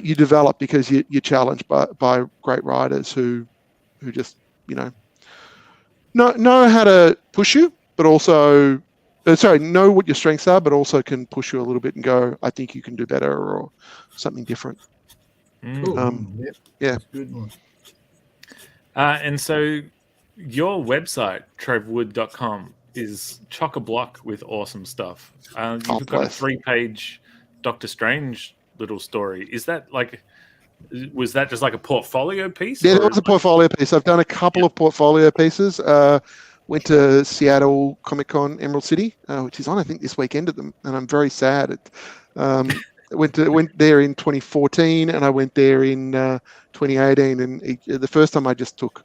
you develop because you're challenged by great writers who just know how to push you, but also know what your strengths are, but also can push you a little bit and go, I think you can do better, or something different. Cool. Yeah. Good one. And so your website, trevwood.com, is chock-a-block with awesome stuff. You've got a 3-page Doctor Strange little story. Was that just like a portfolio piece? Yeah, that was a portfolio piece. I've done a couple of portfolio pieces. Went to Seattle Comic-Con Emerald City, which is on, I think, this weekend at them, and I'm very sad. Went there in 2014, and I went there in 2018. And the first time I just took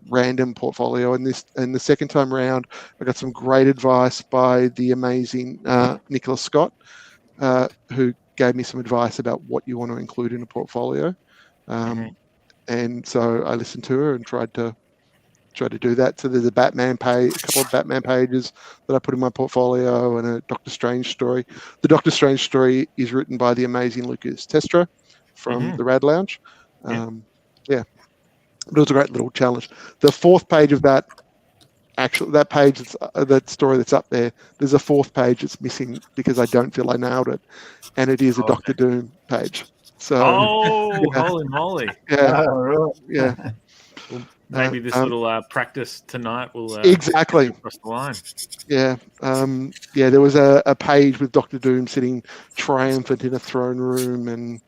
random portfolio, and the second time around, I got some great advice by the amazing Nicholas Scott, who gave me some advice about what you want to include in a portfolio. And so I listened to her and tried to do that. So there's a couple of Batman pages that I put in my portfolio, and a Doctor Strange story. The Doctor Strange story is written by the amazing Lucas Testra from the Rad Lounge. But it was a great little challenge. The 4th page of that story that's up there, there's a 4th page that's missing because I don't feel I nailed it, and it is a Doctor Doom page. So holy moly! Yeah, yeah. Well, maybe this little practice tonight will exactly across the line. Yeah, there was a page with Doctor Doom sitting triumphant in a throne room, and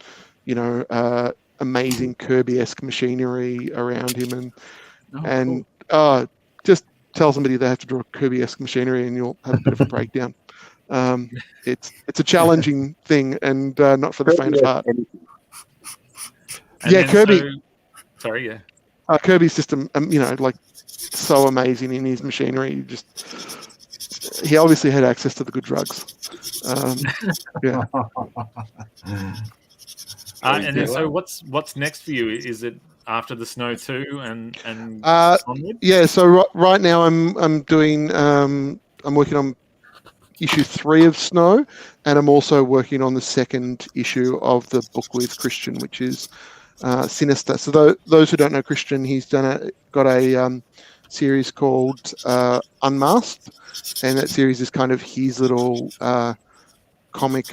amazing Kirby-esque machinery around him, and just tell somebody they have to draw Kirby-esque machinery, and you'll have a bit of a breakdown. It's a challenging thing, and not for the faint of heart. Yeah, Kirby. Sorry, yeah. Kirby's system, so amazing in his machinery. He obviously had access to the good drugs. Yeah. And then, so what's next for you? Is it after the Snow 2 and onward? Yeah. So right now I'm doing I'm working on issue 3 of Snow, and I'm also working on the second issue of the book with Christian, which is Sinister. So those who don't know Christian, he's got a series called Unmasked, and that series is kind of his little comic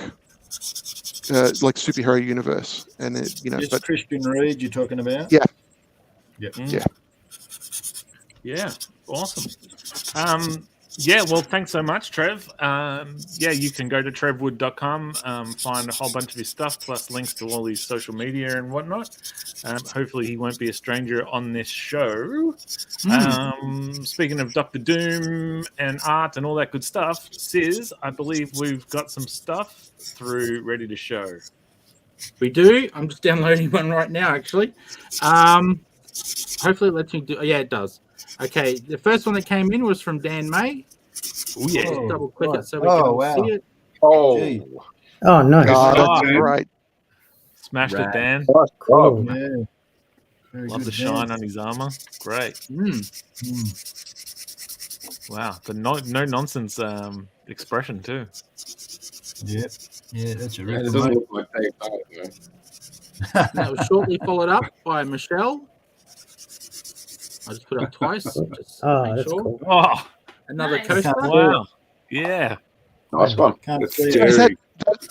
like superhero universe. And Just Christian Reed you're talking about? Yeah. Yep. Yeah. Awesome. Yeah, well, thanks so much, Trev. You can go to trevwood.com, find a whole bunch of his stuff, plus links to all his social media and whatnot. Hopefully he won't be a stranger on this show. Speaking of Dr. Doom and art and all that good stuff, Sis, I believe we've got some stuff through ready to show. We do. I'm just downloading one right now, actually. Hopefully it lets me do... Yeah, it does. Okay, the first one that came in was from Dan May. Oh, yeah. Double click it so we can see it. Oh, nice. That's great. Smashed it, Dan. Cool. Yeah. Love the shine on his armor. Great. Wow. The no nonsense expression, too. Yep. Yeah, that's a It real doesn't look like Dave Dyer, That was shortly followed up by Michelle. I just put it up twice. Just to make that's sure. cool. Oh, another Nice. coaster. wow. Yeah. Nice one. Can't see Is it.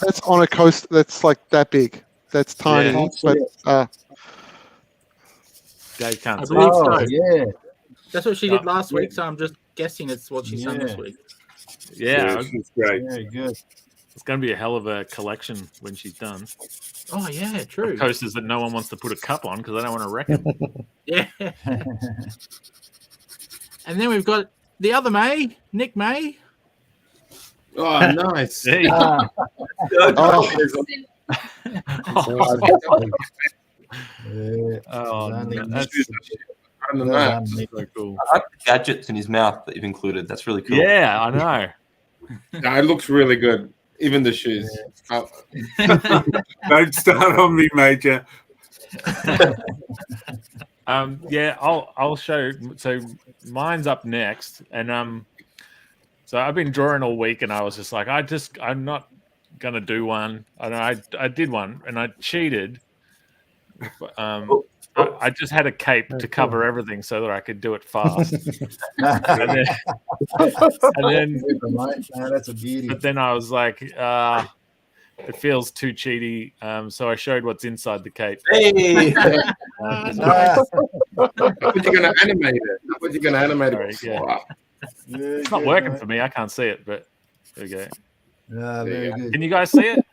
that's on a coast that's like that big. That's tiny, Yeah. but Dave can't I see believe it. so. Yeah. That's what she did last week, so I'm just guessing it's what she's done this week. Yeah, it's great. Very good. it's going to be a hell of a collection when she's done. Oh, yeah, true. Coasters that no one wants to put a cup on because they don't want to wreck them. Yeah. And then we've got the other May, Nick May. Oh, nice. There you go. Oh, no, that's so cool. I like the gadgets in his mouth that you've included. That's really cool. Yeah, I know. It looks really good. Even the shoes. Don't start on me, Major. I'll show. So mine's up next, and so I've been drawing all week, and I was just like, I'm not gonna do one. I did one, and I cheated. I just had a cape to cover everything so that I could do it fast. and then that's a beauty. But then I was like, it feels too cheaty. So I showed what's inside the cape. Hey! How are you going to animate it? How are you going to animate it? Sorry, yeah. It's not working for me. I can't see it, but there we go. Very good. Can you guys see it?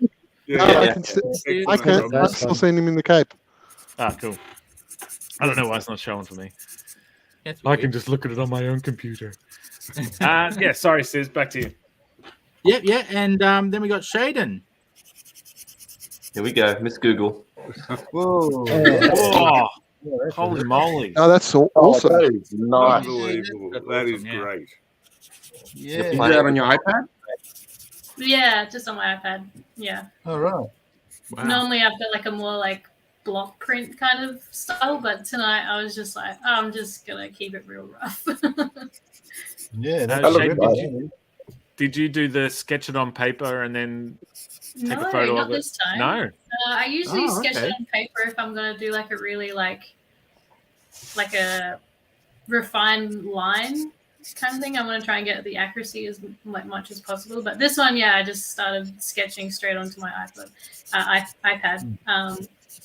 I can't. I'm still seeing him in the cape. Ah, cool. I don't know why it's not showing for me. I can just look at it on my own computer. Sorry, Sis. Back to you. Yeah. And then we got Shaden. Here we go, Miss Google. Whoa. Oh, holy moly. Oh, that's so awesome. That is nice. Unbelievable. That is great. Yeah. Is that on your iPad? Yeah, just on my iPad. Yeah. All right. Wow. Normally I've got like a more like block print kind of style, but tonight I was just like, I'm just gonna keep it real rough. Yeah. Shaden, did you do the sketch it on paper and then take a photo not of it? this time. No. I usually sketch okay. it on paper if I'm gonna do like a really like a refined line kind of thing. I want to try and get the accuracy as much as possible. But this one, I just started sketching straight onto my iPad.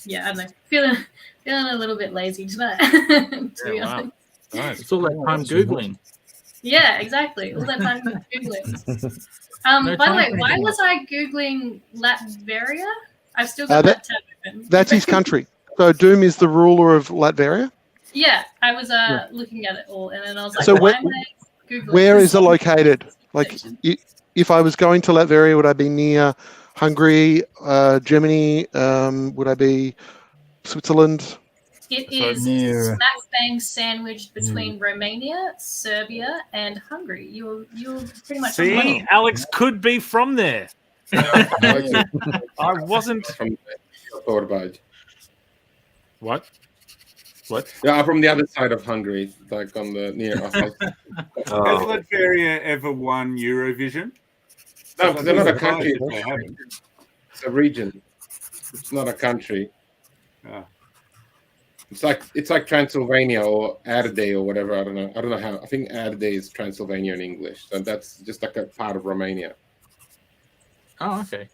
yeah, I don't know. Feeling a little bit lazy tonight. To be wow. honest. Nice. It's all that time Googling. Yeah, exactly. All that time Googling. No By the time way, for why anything was I Googling Latveria? I've still got that tab open. That's his country. So Doom is the ruler of Latveria. Yeah, I was looking at it all, and then I was like, So why am I Googling where this is it located? Like, if I was going to Latveria, would I be near Hungary, Germany? Would I be Switzerland? It is smack bang sandwiched between Romania, Serbia, and Hungary. You're pretty much on the See, money. Alex could be from there. I wasn't. I thought about it. What? Yeah, I'm from the other side of Hungary, like on the near. Has Latveria ever won Eurovision? No, because they're not a country. They haven't. It's a region. It's not a country. Oh. It's like Transylvania or Ardey or whatever. I don't know how. I think Ardey is Transylvania in English. So that's just like a part of Romania. Oh, okay.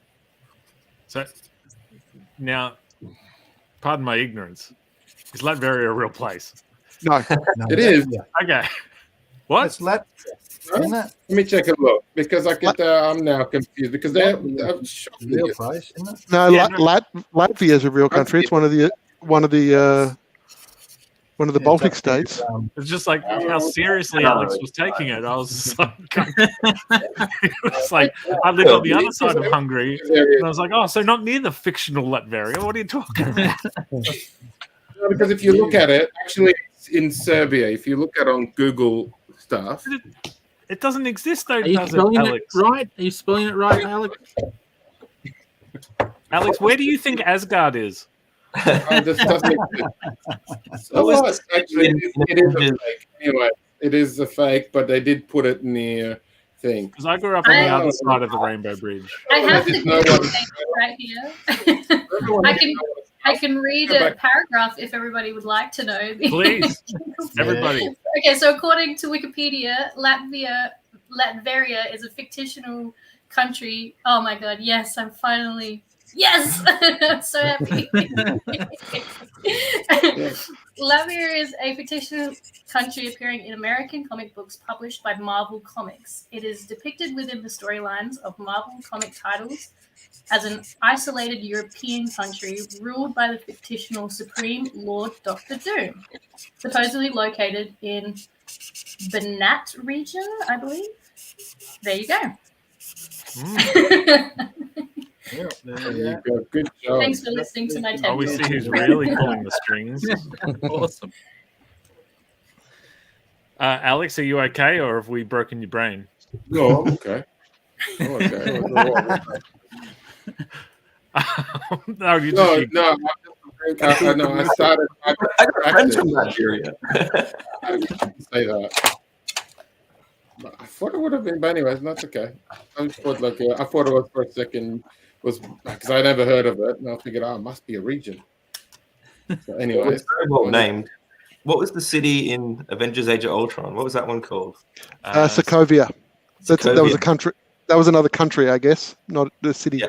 So now, pardon my ignorance. Is Latveria a real place? No, it is. Okay. What? It's Lat. Isn't it? Let me check a look because I'm now confused because they're real place, isn't it? No, Latvia is a real country. It's one of the Baltic states. It's just like how seriously Alex was taking it. I was just like, it was like I live on the other side of Hungary, and I was like, oh, so not near the fictional Latveria. What are you talking about? Because if you look at it, actually, it's in Serbia. If you look at it on Google stuff, it doesn't exist though, Are you does it, spelling Alex? it right? Are you spelling it right, Alex? Alex, where do you think Asgard is? This doesn't exist. Actually, it is a fake. Anyway, it is a fake, but they did put it near thing. Because I grew up on the other side of the Rainbow Bridge. I have the Google thing right here. I can read a paragraph if everybody would like to know. Please, everybody. Okay, so according to Wikipedia, Latveria is a fictional country. Oh my god, yes, I'm finally I'm so happy. Latveria is a fictional country appearing in American comic books published by Marvel Comics. It is depicted within the storylines of Marvel comic titles as an isolated European country ruled by the fictional Supreme Lord Dr. Doom, supposedly located in Banat region, I believe. There you go. Good job. Thanks for listening to my TED Oh, we see who's really pulling the strings. Awesome. Alex, are you okay, or have we broken your brain? No, I'm okay. I'm okay. No, you No, just no. I started. I got friends from Nigeria. I didn't say that. But I thought it would have been, but anyways, that's okay. I thought I thought it was for a second was because I never heard of it, and I figured, it must be a region. So anyways, It's very well named. What was the city in Avengers: Age of Ultron? What was that one called? Sokovia. That was a country. That was another country, I guess, not the city. Yeah.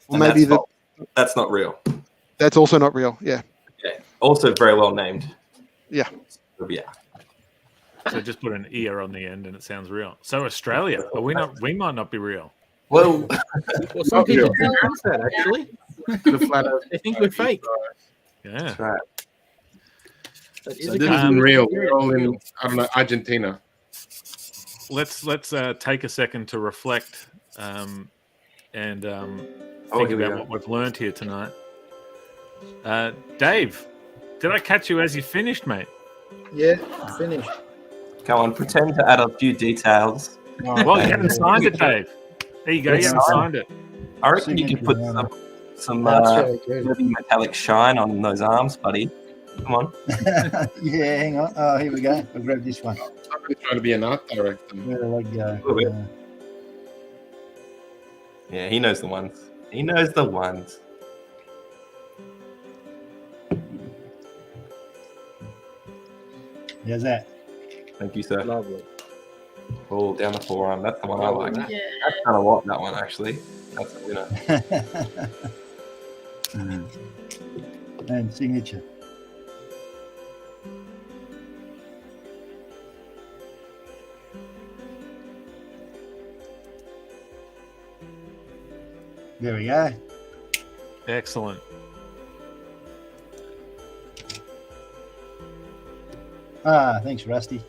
Or maybe that's not real. That's also not real. Yeah. Okay. Also very well named. Yeah. Yeah. So just put an ear on the end, and it sounds real. So Australia, are we not? We might not be real. Well, some people pronounce that actually. They think we're fake. Yeah. That's right. This isn't real. We're all in, I don't know, Argentina. Let's take a second to reflect and think about what we've learned here tonight. Dave, did I catch you as you finished, mate? Yeah, finished. Come on, pretend to add a few details. Well, you haven't signed it, Dave. There you go. You haven't signed it. I reckon you could put some metallic shine on those arms, buddy. Come on. Yeah, hang on. Oh, here we go. I'll grab this one. I'm really trying to be an art director. There we go. Yeah, he knows the ones. He knows the ones. How's that? Thank you, sir. Lovely. Oh, down the forearm. That's the one I like. Yeah. That's kind of what that one actually. That's a winner. and signature. There we go. Excellent. Thanks, Rusty.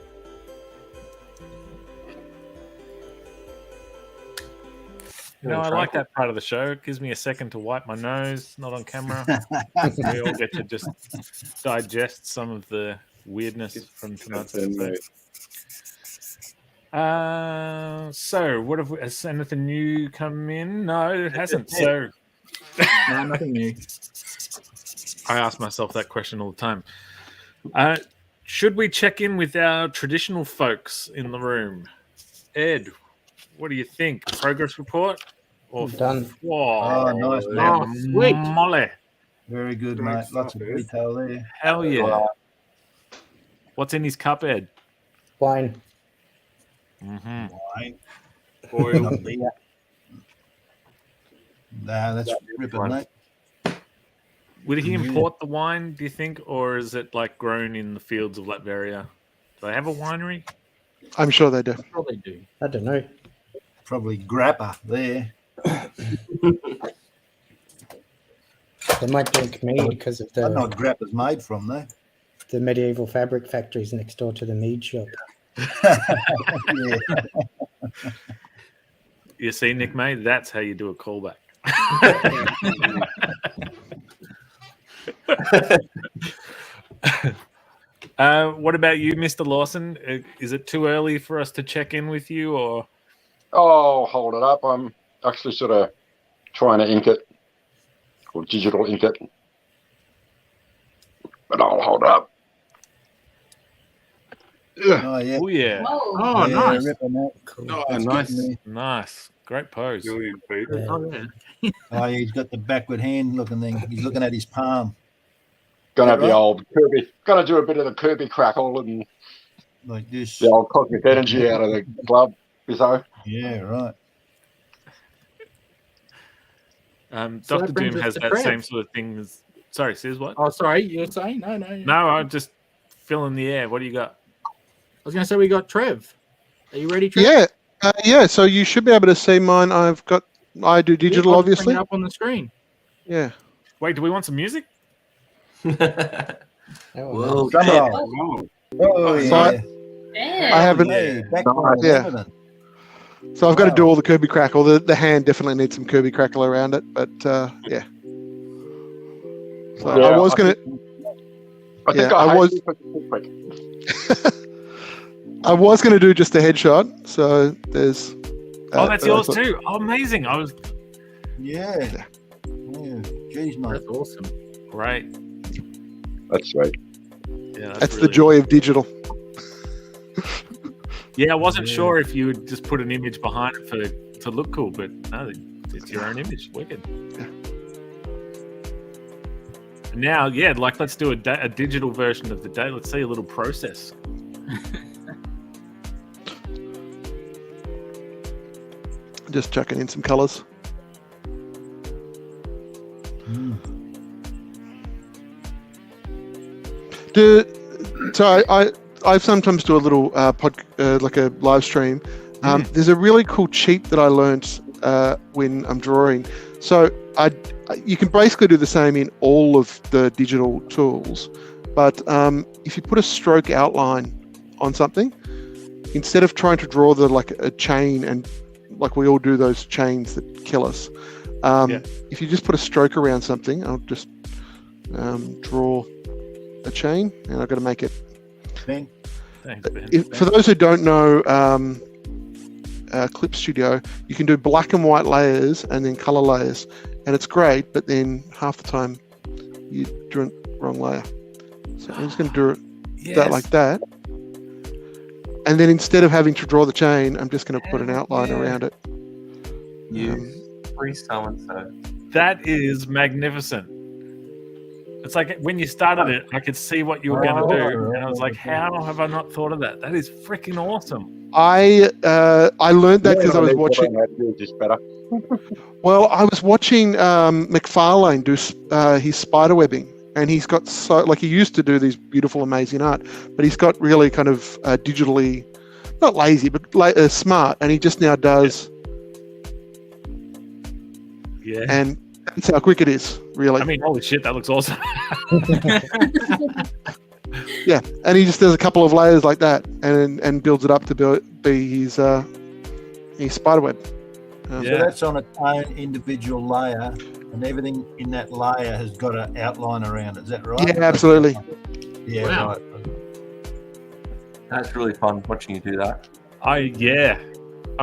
No, I like that part of the show. It gives me a second to wipe my nose, not on camera. We all get to just digest some of the weirdness from tonight's episode. So, what have we, has anything new come in? No, it hasn't. So, No, nothing new. I ask myself that question all the time. Should we check in with our traditional folks in the room? Ed, what do you think? Progress report? Or Done. Oh, nice, Oh, man. Sweet. Molly. Very good, mate. Lots of detail there. Hell yeah. What's in his cup, Ed? Wine. Mm-hmm. Wine. Oil. Not beer. Nah, that's ripping, mate. Would he Yeah. import the wine, do you think? Or is it like grown in the fields of Latveria? Do they have a winery? I'm sure they do. I'm sure they do. I don't know. Probably grappa there. They might drink mead because of I know what the grappa's made from, though. medieval fabric factories next door to the mead shop. Yeah. You see, Nick May, that's how you do a callback. What about you, Mr. Lawson? Is it too early for us to check in with you, or? Oh, hold it up. I'm actually sort of trying to ink it, or digital ink it. But I'll hold it up. Oh, yeah. Oh, yeah. Oh, Yeah, nice. ripping that. Oh, That's nice. getting Nice. Great pose. Brilliant, Pete. Yeah. Oh, yeah. there. Oh, yeah, he's got the backward hand looking thing. He's looking at his palm. Gonna Yeah, be right. old Kirby. Gonna do a bit of the Kirby crackle and Like this. the old cosmic energy out of the glove. So Yeah, right. So Dr. that brings Doom us has to that Trev. same sort of thing as... Sorry, says what? Oh, sorry. You were saying? No. No, I'm just filling the air. What do you got? I was going to say we got Trev. Are you ready, Trev? Yeah. Yeah, so you should be able to see mine. I do digital, I'll just obviously. bring it up on the screen. Yeah. Wait, do we want some music? Whoa, Drum man. roll. Oh, So yeah. Yeah. I haven't... Hey, backward Yeah. and everything. So I've got to do Wow. all the Kirby crackle. The hand definitely needs some Kirby crackle around it, but yeah. So Yeah, I was going to... I think Yeah, I I hate was- you for quick. I was going to do just a headshot, so there's... Oh, that's but I yours thought- too. Oh, amazing. I was... Yeah. Yeah. Jeez, mate. That's awesome. Great. That's right. Yeah, That's the really- joy of digital. Yeah, I wasn't sure if you would just put an image behind it to look cool, but no, it's your own image. Wicked. Now, yeah, like let's do a digital version of the day. Let's see a little process. Just chucking in some colours. So I sometimes do a little like a live stream. There's a really cool cheat that I learnt when I'm drawing. So you can basically do the same in all of the digital tools, but if you put a stroke outline on something, instead of trying to draw like a chain and like we all do those chains that kill us, if you just put a stroke around something, I'll just draw a chain, and I've got to make it. Bang. Thanks, Ben. For those who don't know Clip Studio, you can do black and white layers and then color layers, and it's great, but then half the time you drew the wrong layer. So I'm just going to do it that like that, and then instead of having to draw the chain, I'm just going to put an outline around it. You free so-and-so. That is magnificent. It's like when you started it, I could see what you were going to do, and I was like, "How have I not thought of that? That is freaking awesome!" I learned that because I was watching. Just better. Well, I was watching McFarlane do his spider webbing, and he's got he used to do these beautiful, amazing art, but he's got really kind of digitally, not lazy, but smart, and he just now does. Yeah. And that's how quick it is, really. I mean, holy shit, that looks awesome. Yeah, and he just does a couple of layers like that, and builds it up to be his spiderweb. So that's on its own individual layer, and everything in that layer has got an outline around it. Is that right? Yeah, absolutely. Yeah, Wow. right. That's really fun watching you do that. I'm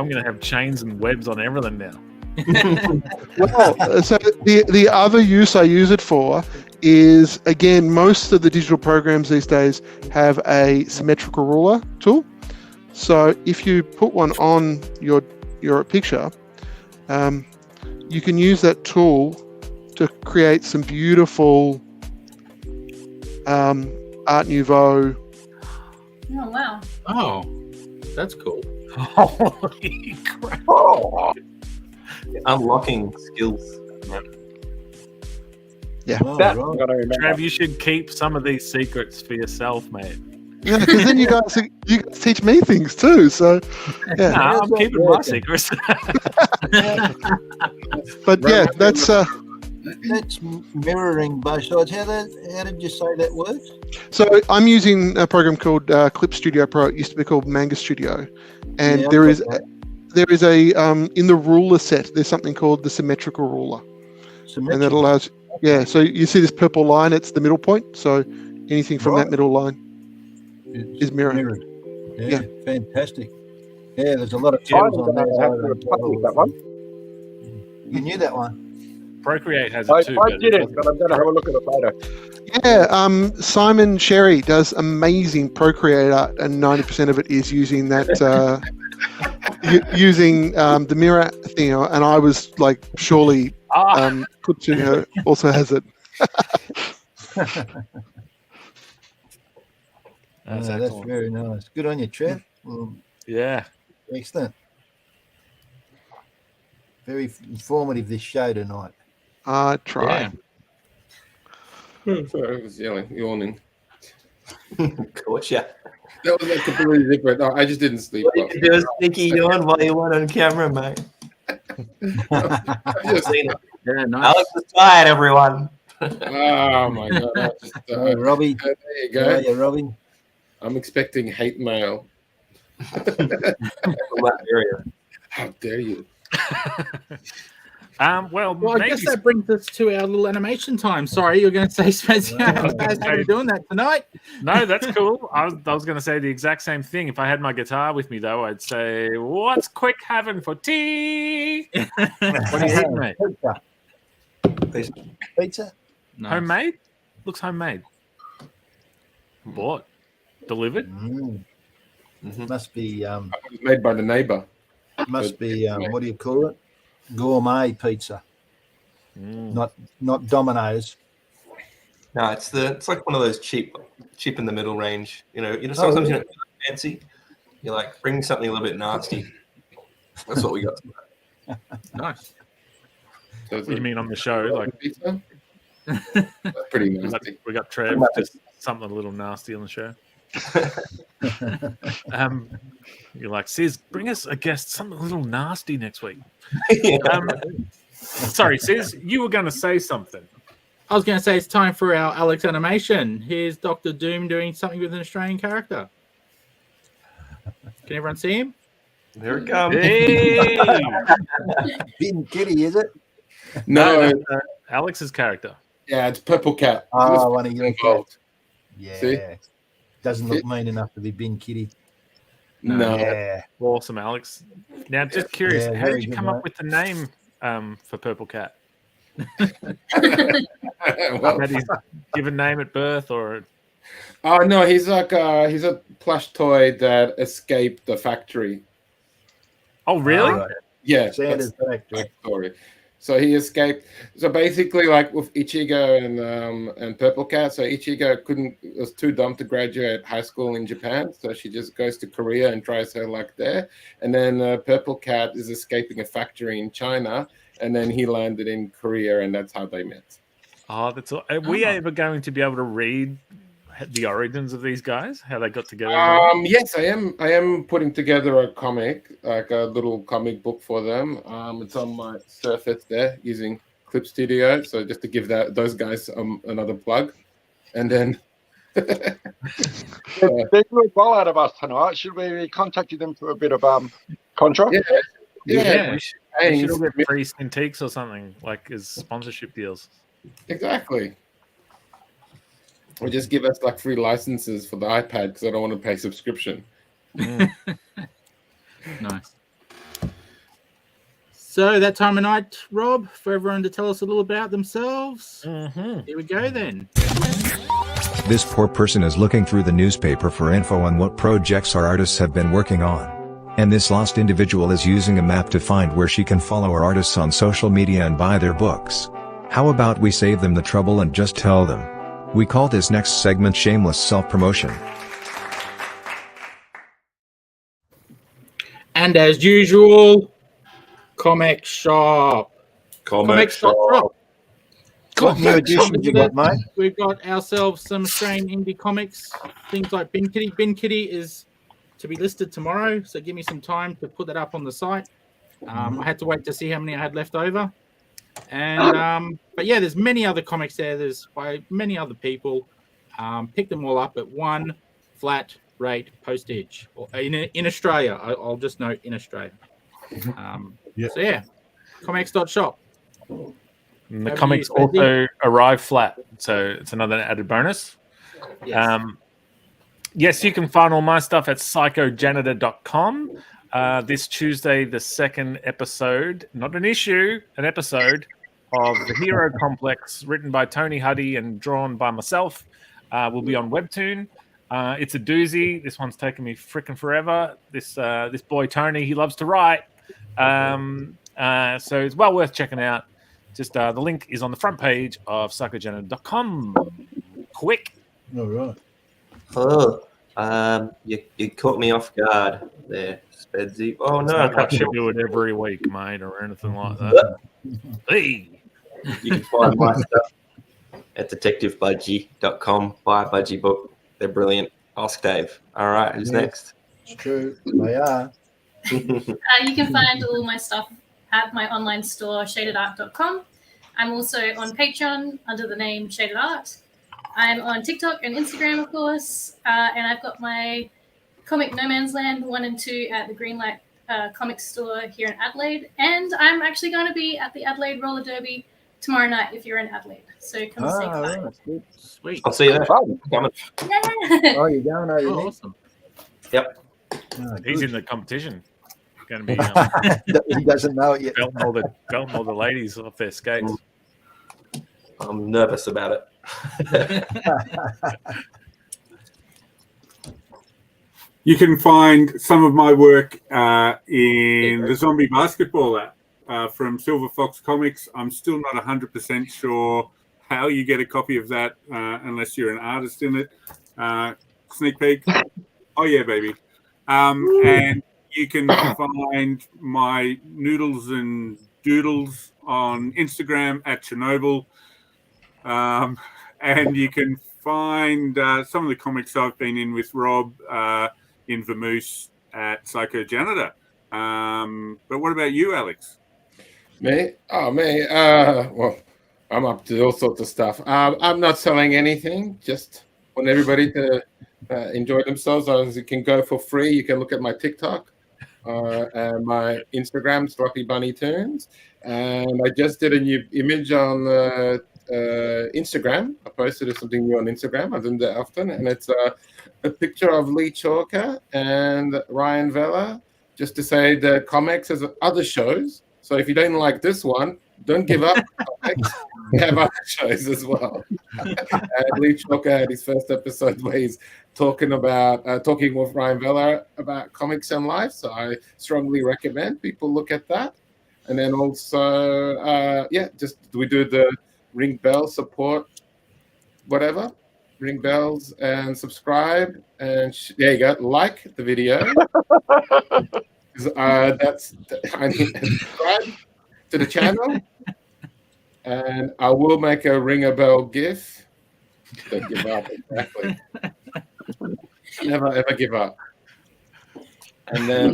gonna have chains and webs on everything now. Well, so the other use I use it for is, again, most of the digital programs these days have a symmetrical ruler tool. So if you put one on your picture, you can use that tool to create some beautiful Art Nouveau. Oh wow. Oh, that's cool. Holy crap. Unlocking skills. Yeah. Oh, That right. I'm gonna remember. Trev, you should keep some of these secrets for yourself, mate. Yeah, because then you guys teach me things too. So yeah. Nah, I'm keeping my secrets. But yeah, that's That's mirroring both sides. How did you say that works? so I'm using a program called Clip Studio Pro. It used to be called Manga Studio, and Yeah, there I've is got a in the ruler set. There's something called the symmetrical ruler, and that allows. Yeah, so you see this purple line. It's the middle point. So anything from that middle line is mirrored. Yeah, fantastic. Yeah, there's a lot of I tools on there. that one. You knew that one. Procreate has I it too. did it, but I'm going to have a look at it later. Yeah, Simon Sherry does amazing Procreate art, and 90% of it is using that using the mirror thing. And I was like, surely Clip Studio also has it. That's very nice. Good on you, Trev. Well, Yeah. excellent. Very informative, this show tonight. I try. Sorry, I was yawning. Gotcha. That was like completely different. No, I just didn't sleep What well. you can do is sneaky yawn while you weren't on camera, mate. I just- Yeah, nice. Alex is tired, everyone. oh my god! I just, Robbie, there you how are go. you, Robbie? I'm expecting hate mail. How dare you? Well, I maybe guess that brings us to our little animation time. Sorry, you're going to say, Spencer, how are you doing that tonight? No, that's cool. I was going to say the exact same thing. If I had my guitar with me, though, I'd say, "What's Quick having for tea?" What are you eating, mate? Pizza? Nice. Homemade? Looks homemade. Bought, delivered. Must be It was made by the neighbor. what do you call it? Gourmet pizza. Not Domino's. No, it's like one of those cheap in the middle range. Sometimes you're not fancy. You like bring something a little bit nasty. That's what we got. Nice. So What do you mean on the show? Like pizza? That's pretty nasty. we got Trev, just something a little nasty on the show. You're like, Sis, bring us a guest, something a little nasty next week. Sorry, Sis, you were going to say something. I was going to say it's time for our Alex animation. Here's Dr. Doom doing something with an Australian character. Can everyone see him? There it comes. Hey! Bin Kitty, is it? No, that's, Alex's character. yeah, it's Purple Cat. Oh, one of your involved. Yeah. See? Doesn't look mean enough to be Bin Kitty. No. Yeah. Awesome, Alex. Now, just curious, Yeah, how very did you good, come mate. up with the name for Purple Cat? Well, Had he given name at birth, or oh no, he's like he's a plush toy that escaped the factory. oh, really? Right. Yeah, Sanders that's factory. the story. So he escaped. So basically, like with Ichigo and Purple Cat, so Ichigo was too dumb to graduate high school in Japan, so she just goes to Korea and tries her luck there. And then Purple Cat is escaping a factory in China, and then he landed in Korea, and that's how they met. Oh, that's all. Are we ever going to be able to read the origins of these guys? How they got together? Yes, I am. I am putting together a comic, like a little comic book for them. It's on my Surface there using Clip Studio. So just to give those guys another plug, and then They blew well out of us tonight. Should we be contacting them for a bit of contra? Yeah. We should all get free Cintiqs or something, like as sponsorship deals. Exactly. Or just give us like free licenses for the iPad because I don't want to pay subscription. Nice. So that time of night, Rob, for everyone to tell us a little about themselves. Here we go then. This poor person is looking through the newspaper for info on what projects our artists have been working on. And this lost individual is using a map to find where she can follow our artists on social media and buy their books. How about we save them the trouble and just tell them? We call this next segment Shameless Self-Promotion. And as usual, ComX Shop. ComX Shop. What new editions you got, mate? We've got ourselves some Australian indie comics, things like Bin Kitty. Bin Kitty is to be listed tomorrow, so give me some time to put that up on the site. I had to wait to see how many I had left over. And but yeah, there's many other comics there. There's by many other people. Pick them all up at one flat rate postage, or in Australia. I'll just note in Australia. So yeah, ComX.shop. And the comics also arrive flat, so it's another added bonus. Yes. Yes, you can find all my stuff at psychojanitor.com. This Tuesday, the second episode, not an issue, an episode of The Hero Complex, written by Tony Huddy and drawn by myself, will be on Webtoon. It's a doozy. This one's taken me freaking forever. This boy Tony, he loves to write. So it's well worth checking out. Just the link is on the front page of psychojanitor.com. Quick. All right. Oh, you caught me off guard there, Spedsy. Oh no, I can't do it every week, mate, or anything like that. Hey, you can find my stuff at detectivebudgie.com. Buy a Budgie book; they're brilliant. Ask Dave. All right, who's next? It's true, they are. You can find all my stuff at my online store, shadedart.com. I'm also on Patreon under the name Shaded Art. I'm on TikTok and Instagram, of course, and I've got my comic No Man's Land 1 and 2 at the Greenlight comic store here in Adelaide, and I'm actually going to be at the Adelaide Roller Derby tomorrow night if you're in Adelaide. So come say hi. Right. Good. Sweet. I'll see you there. Coming. Yeah. Oh, you're going over there? Awesome. Yep. Oh, he's good. in the competition. Going to be He doesn't know it yet. belting all the ladies off their skates. I'm nervous about it. You can find some of my work in the Zombie Basketball app from Silver Fox Comics. I'm still not 100% sure how you get a copy of that unless you're an artist in it. Sneak peek. Oh, yeah, baby. And you can find my Noodles and Doodles on Instagram at Chernobyl. And you can find some of the comics I've been in with Rob in Vamoose at Psychojanitor. But what about you, Alex? Me? Oh, me. Well, I'm up to all sorts of stuff. I'm not selling anything. Just want everybody to enjoy themselves. As you can go for free. You can look at my TikTok and my Instagram, Sloppy Bunny Tunes. And I just did a new image on Instagram. I posted something new on Instagram. I do that often, and it's a picture of Lee Chalker and Ryan Vella, just to say that ComX has other shows. So if you don't like this one, don't give up. We have other shows as well. Lee Chalker had his first episode where he's talking with Ryan Vella about comics and life. So I strongly recommend people look at that. And then also, we do the ring bell support, whatever. Ring bells and subscribe. And there you go. Like the video. I need to subscribe to the channel. And I will make a ring a bell gif. Don't give up, exactly. Never ever give up. And then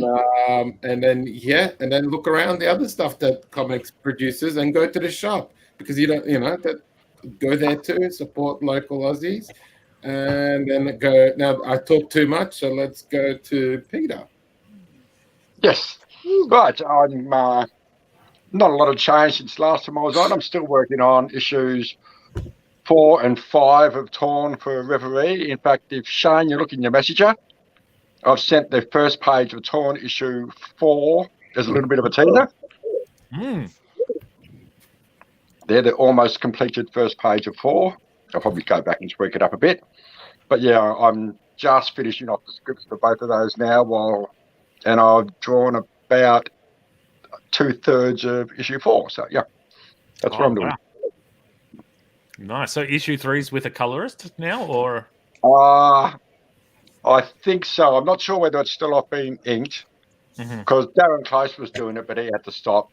look around the other stuff that ComX produces and go to the shop, because go there too, support local Aussies. And then go. Now I talk too much, so let's go to Peter. Yes, right. I'm not a lot of change since last time I was on. I'm still working on issues 4 and 5 of Torn for Reverie. In fact, if Shane, you look in your messenger, I've sent the first page of Torn issue 4 as a little bit of a teaser. They're the almost completed first page of 4. I'll probably go back and tweak it up a bit. But yeah, I'm just finishing off the scripts for both of those now, and I've drawn about 2/3 of issue 4. So yeah, that's what I'm doing. Wow. Nice. So issue 3's with a colorist now, or? I think so. I'm not sure whether it's still off being inked, because Darren Close was doing it, but he had to stop.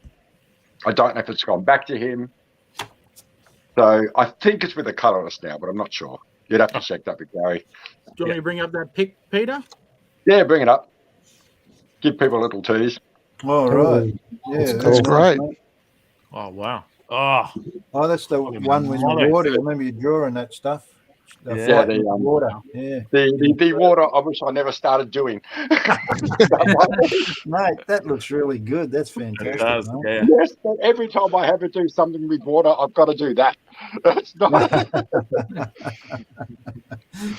I don't know if it's gone back to him. So I think it's with a colorist now, but I'm not sure. You'd have to check that with Gary. Do you want me to bring up that pic, Peter? Yeah, bring it up. Give people a little tease. All right. Yeah, that's great. Oh, wow. Oh, that's the one with the water. I remember you drawing that stuff. The water. Yeah. The water, I wish I never started doing. Mate, that looks really good. That's fantastic. It does, yeah. Yes, but every time I have to do something with water, I've got to do that. That's not.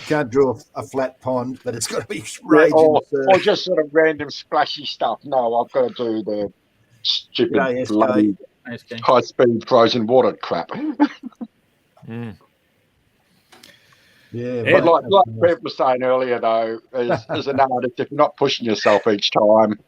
Can't draw a flat pond, but it's got to be raging. Or just sort of random splashy stuff. No, I've got to do the stupid bloody high-speed frozen water crap. Yeah, but like Trev was saying earlier, though, as an artist, if you're not pushing yourself each time,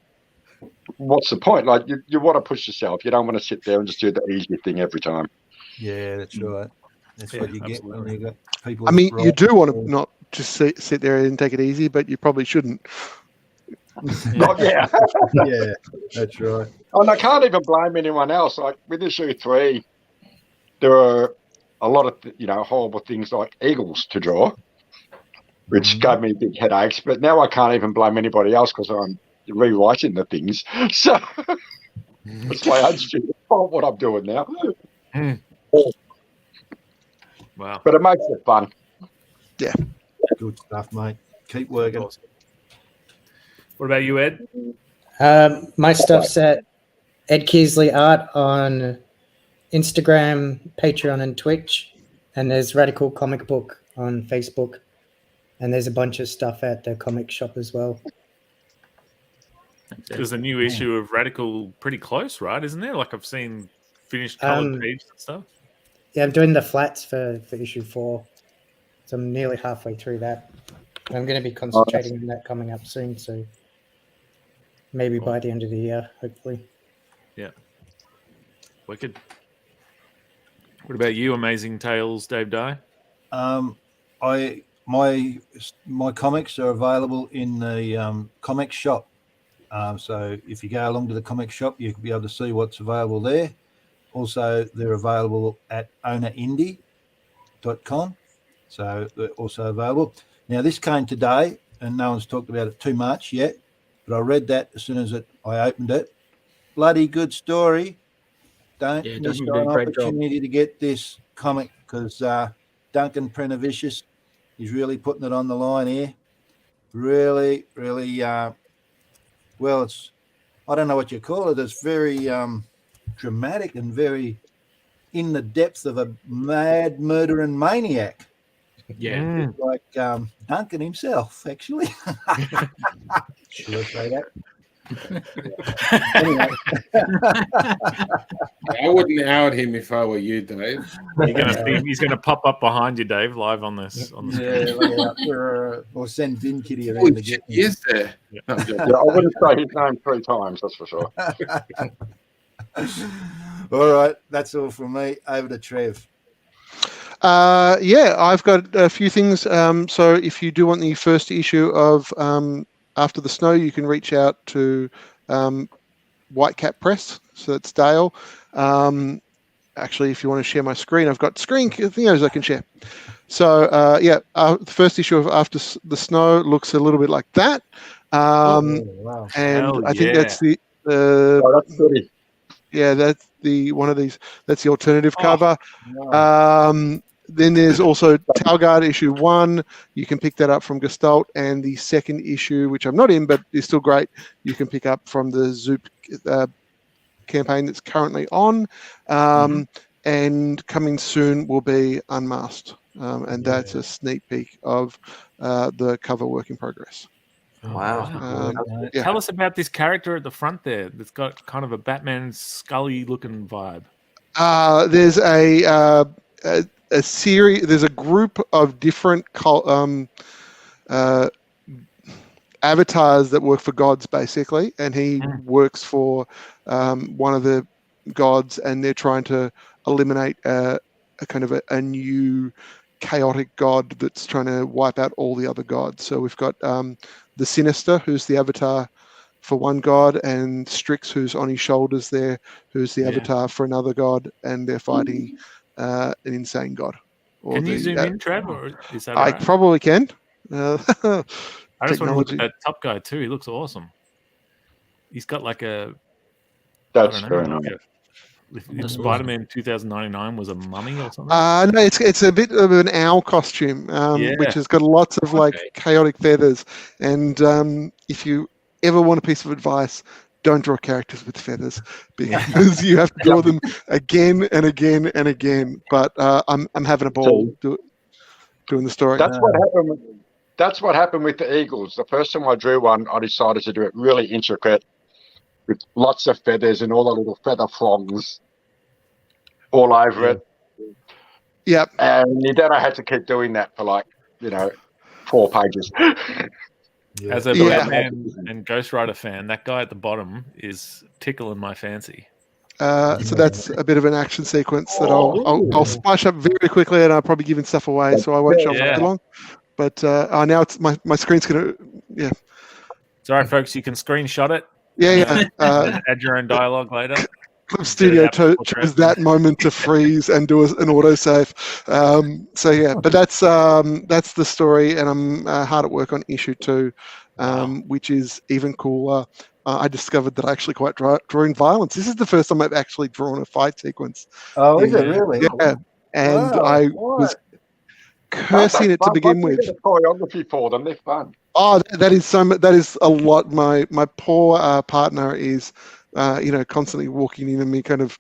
what's the point? Like, you want to push yourself. You don't want to sit there and just do the easy thing every time. Yeah, that's right. That's what you get when you got people. I mean, you do want to not just sit there and take it easy, but you probably shouldn't. Yeah, that's right. And I can't even blame anyone else. Like with issue 3, there are a lot of horrible things like eagles to draw, which gave me big headaches. But now I can't even blame anybody else because I'm rewriting the things. So it's my own stupid fault what I'm doing now. Wow! But it makes it fun. Yeah, good stuff, mate. Keep working. What about you, Ed? My stuff's at Ed Keasley Art on Instagram, Patreon, and Twitch. And there's Radical Comic Book on Facebook. And there's a bunch of stuff at the comic shop as well. There's a new issue of Radical pretty close, right? Isn't there? Like I've seen finished colored pages and stuff. Yeah, I'm doing the flats for issue 4. So I'm nearly halfway through that. I'm going to be concentrating on that coming up soon. So maybe by the end of the year, hopefully. Yeah. Wicked. What about you, Amazing Tales, Dave Dye? My comics are available in the ComX shop. So if you go along to the ComX shop, you'll be able to see what's available there. Also, they're available at ownerindie.com. So they're also available. Now, this came today, and no one's talked about it too much yet, but I read that as soon as I opened it. Bloody good story. Don't miss an opportunity to get this comic, because Duncan Prenovicius is really putting it on the line here. Really, really, well, it's, I don't know what you call it. It's very dramatic and very in the depth of a mad murdering maniac. Yeah. Like Duncan himself, actually. Should I say that? Anyway. I wouldn't out him if I were you, Dave. He's gonna pop up behind you, Dave, live on this. Or send Vin Kitty around to get me. Yes, there. Yeah, I wouldn't say his name 3 times, that's for sure. All right, that's all from me. Over to Trev. Yeah, I've got a few things. So if you do want the first issue of After the Snow, you can reach out to White Cat Press. So that's Dale. actually, if you want to share my screen, I've got screen things I can share. So the first issue of After the Snow looks a little bit like that. Wow. And I think that's the that's pretty. yeah, that's the one of these. That's the alternative cover. Wow. Then there's also Talgard issue 1. You can pick that up from Gestalt, and the second issue, which I'm not in, but is still great, you can pick up from the Zoop campaign that's currently on. And coming soon will be Unmasked, and that's a sneak peek of the cover work in progress. Wow. Tell us about this character at the front there that's got kind of a Batman Scully looking vibe. There's a series. There's a group of different avatars that work for gods, basically, and he works for one of the gods, and they're trying to eliminate a kind of a new chaotic god that's trying to wipe out all the other gods. So we've got the Sinister, who's the avatar for one god, and Strix, who's on his shoulders there, who's the avatar for another god, and they're fighting an insane god. Can you zoom in, Trev? Or is that I right? probably can. I just want to look at that top guy too. He looks awesome. He's got like a. That's I don't very know. nice. If Spider-Man 2099 was a mummy or something. No, it's a bit of an owl costume, which has got lots of like chaotic feathers. And if you ever want a piece of advice, don't draw characters with feathers, because you have to draw them again and again and again. But I'm having a ball doing the story. That's what happened with the Eagles. The first time I drew one, I decided to do it really intricate, with lots of feathers and all the little feather fronds all over it. Yep. And then I had to keep doing that for 4 pages. As a Batman and Ghost Rider fan, that guy at the bottom is tickling my fancy. So that's a bit of an action sequence that I'll splash up very quickly, and I'll probably giving stuff away, so I won't show up too long. But now it's my screen's gonna It's all right, folks. You can screenshot it. Add your own dialogue later. Clip Studio chose that moment to freeze and do an autosave. But that's the story, and I'm hard at work on issue 2, which is even cooler. I discovered that I actually quite drawing violence. This is the first time I've actually drawn a fight sequence. Oh, is it really? Yeah, and I was cursing it to begin with. Choreography for them, they're fun. Oh, that is a lot. My poor partner is, constantly walking in and me kind of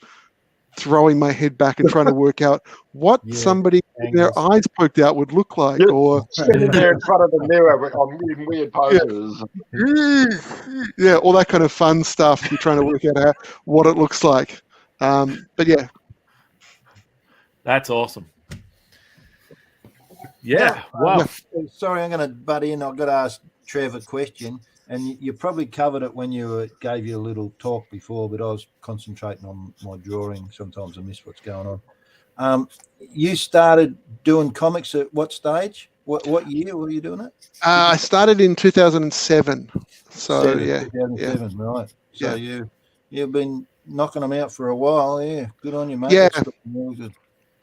throwing my head back and trying to work out what somebody with their eyes poked out would look like, or sitting there in front of the mirror on weird poses. Yeah, all that kind of fun stuff. You're trying to work out what it looks like. But yeah, that's awesome. Yeah. Wow. Sorry, I'm going to butt in. I've got to ask Trev a question, and you probably covered it when you gave you a little talk before, but I was concentrating on my drawing. Sometimes I miss what's going on. You started doing comics at what stage? What year were you doing it? I started in 2007. So 2007, right? So you've been knocking them out for a while. Yeah, good on you, mate. Yeah. That's really good.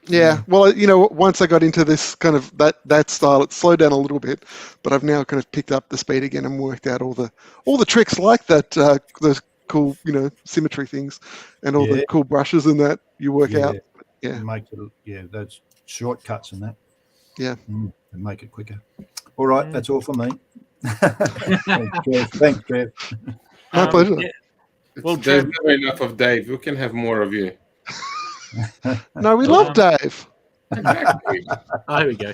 Yeah, well, once I got into this kind of that style, it slowed down a little bit, but I've now kind of picked up the speed again and worked out all the tricks like that, those cool, symmetry things, and all the cool brushes and that you work out. Yeah, make it. That's shortcuts and that. Yeah, and make it quicker. All right, that's all for me. Thanks, Trev. My pleasure. Yeah. Well, there's never enough of Dave. We can have more of you. No, we love Dave. Exactly. Oh, here we go.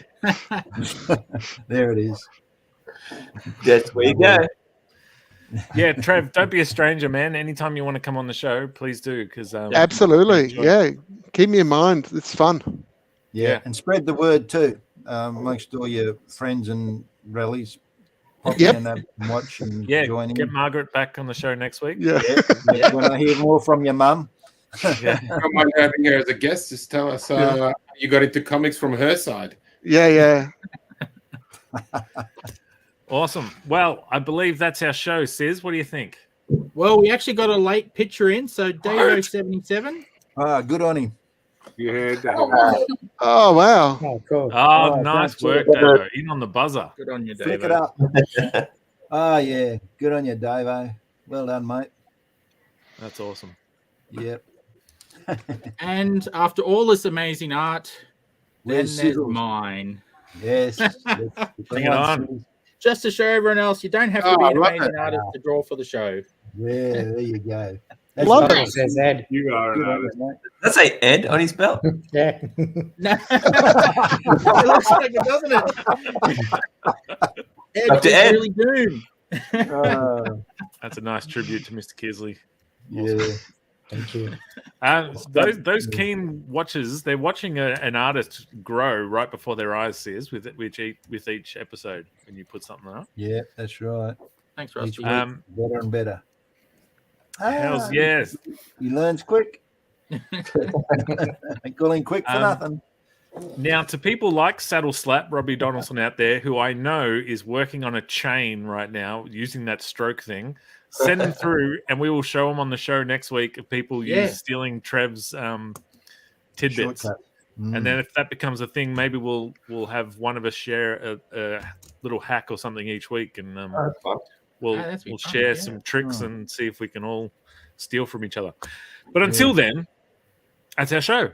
There it is. That's where you go. Yeah, Trev, don't be a stranger, man. Anytime you want to come on the show, please do. Because absolutely, yeah. Keep me in mind. It's fun. Yeah, and spread the word too. Amongst all your friends and rallies. And watch and join in. Get Margaret back on the show next week. Yeah. When I hear more from your mum. Come on, having her as a guest. Just tell us you got into comics from her side. Yeah. Awesome. Well, I believe that's our show, Sis. What do you think? Well, we actually got a late picture in. So Davo77. Good on him. Yeah, Dave. Oh wow! Oh, cool. Oh, nice work, Davo. In on the buzzer. Good on you, Flick Dave. it up. Oh yeah, good on you, Davo. Well done, mate. That's awesome. Yep. And after all this amazing art, then Where's there's Sizzles? mine. Yes. Bring it on. Just to show everyone else, you don't have to Oh, be I an love amazing it. artist to draw for the show. Yeah, there you go. Love nice. it. Says Ed. You are an Good on artist. you, mate. Does that say Ed on his belt? Yeah. No. It looks like it, doesn't it? Ed Dr. is Ed. really Doom. That's a nice tribute to Mr. Kisley. Yeah. Thank you. Those keen watchers, they're watching an artist grow right before their eyes, Sears, with each episode when you put something up. Yeah, that's right. Thanks, Each Rusty. week, better and better. How's yes? He learns quick. Ain't calling quick for nothing. Now, to people like Saddle Slap, Robbie Donaldson out there, who I know is working on a chain right now using that stroke thing, send them through and we will show them on the show next week of people stealing Trev's tidbits. Shortcut. And then if that becomes a thing, maybe we'll have one of us share a little hack or something each week, and we'll share some tricks and see if we can all steal from each other. But until then, that's our show.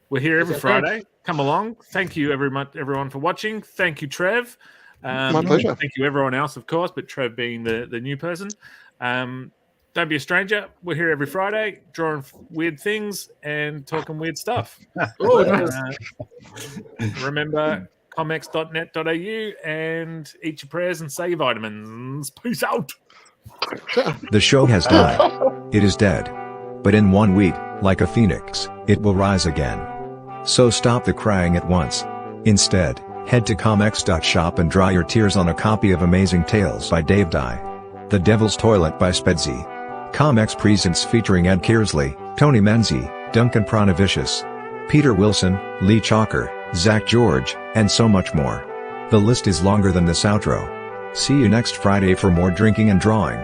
We're here every Friday. Come along. Thank you everyone for watching. Thank you, Trev. My pleasure. Thank you, everyone else, of course, but Trev being the new person. Don't be a stranger. We're here every Friday, drawing weird things and talking weird stuff. Remember, comx.net.au, and eat your prayers and say your vitamins. Peace out. The show has died. It is dead. But in 1 week, like a phoenix, it will rise again. So stop the crying at once. Instead, head to comx.shop and dry your tears on a copy of Amazing Tales by Dave Dye. The Devil's Toilet by Spedsy. ComX Presents featuring Ed Kearsley, Tony Menzie, Duncan Pranavicius, Peter Wilson, Lee Chalker, Zach George, and so much more. The list is longer than this outro. See you next Friday for more drinking and drawing.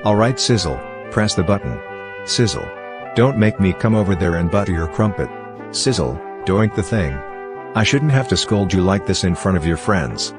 Alright Sizzle, press the button. Sizzle. Don't make me come over there and butter your crumpet. Sizzle, doink the thing. I shouldn't have to scold you like this in front of your friends.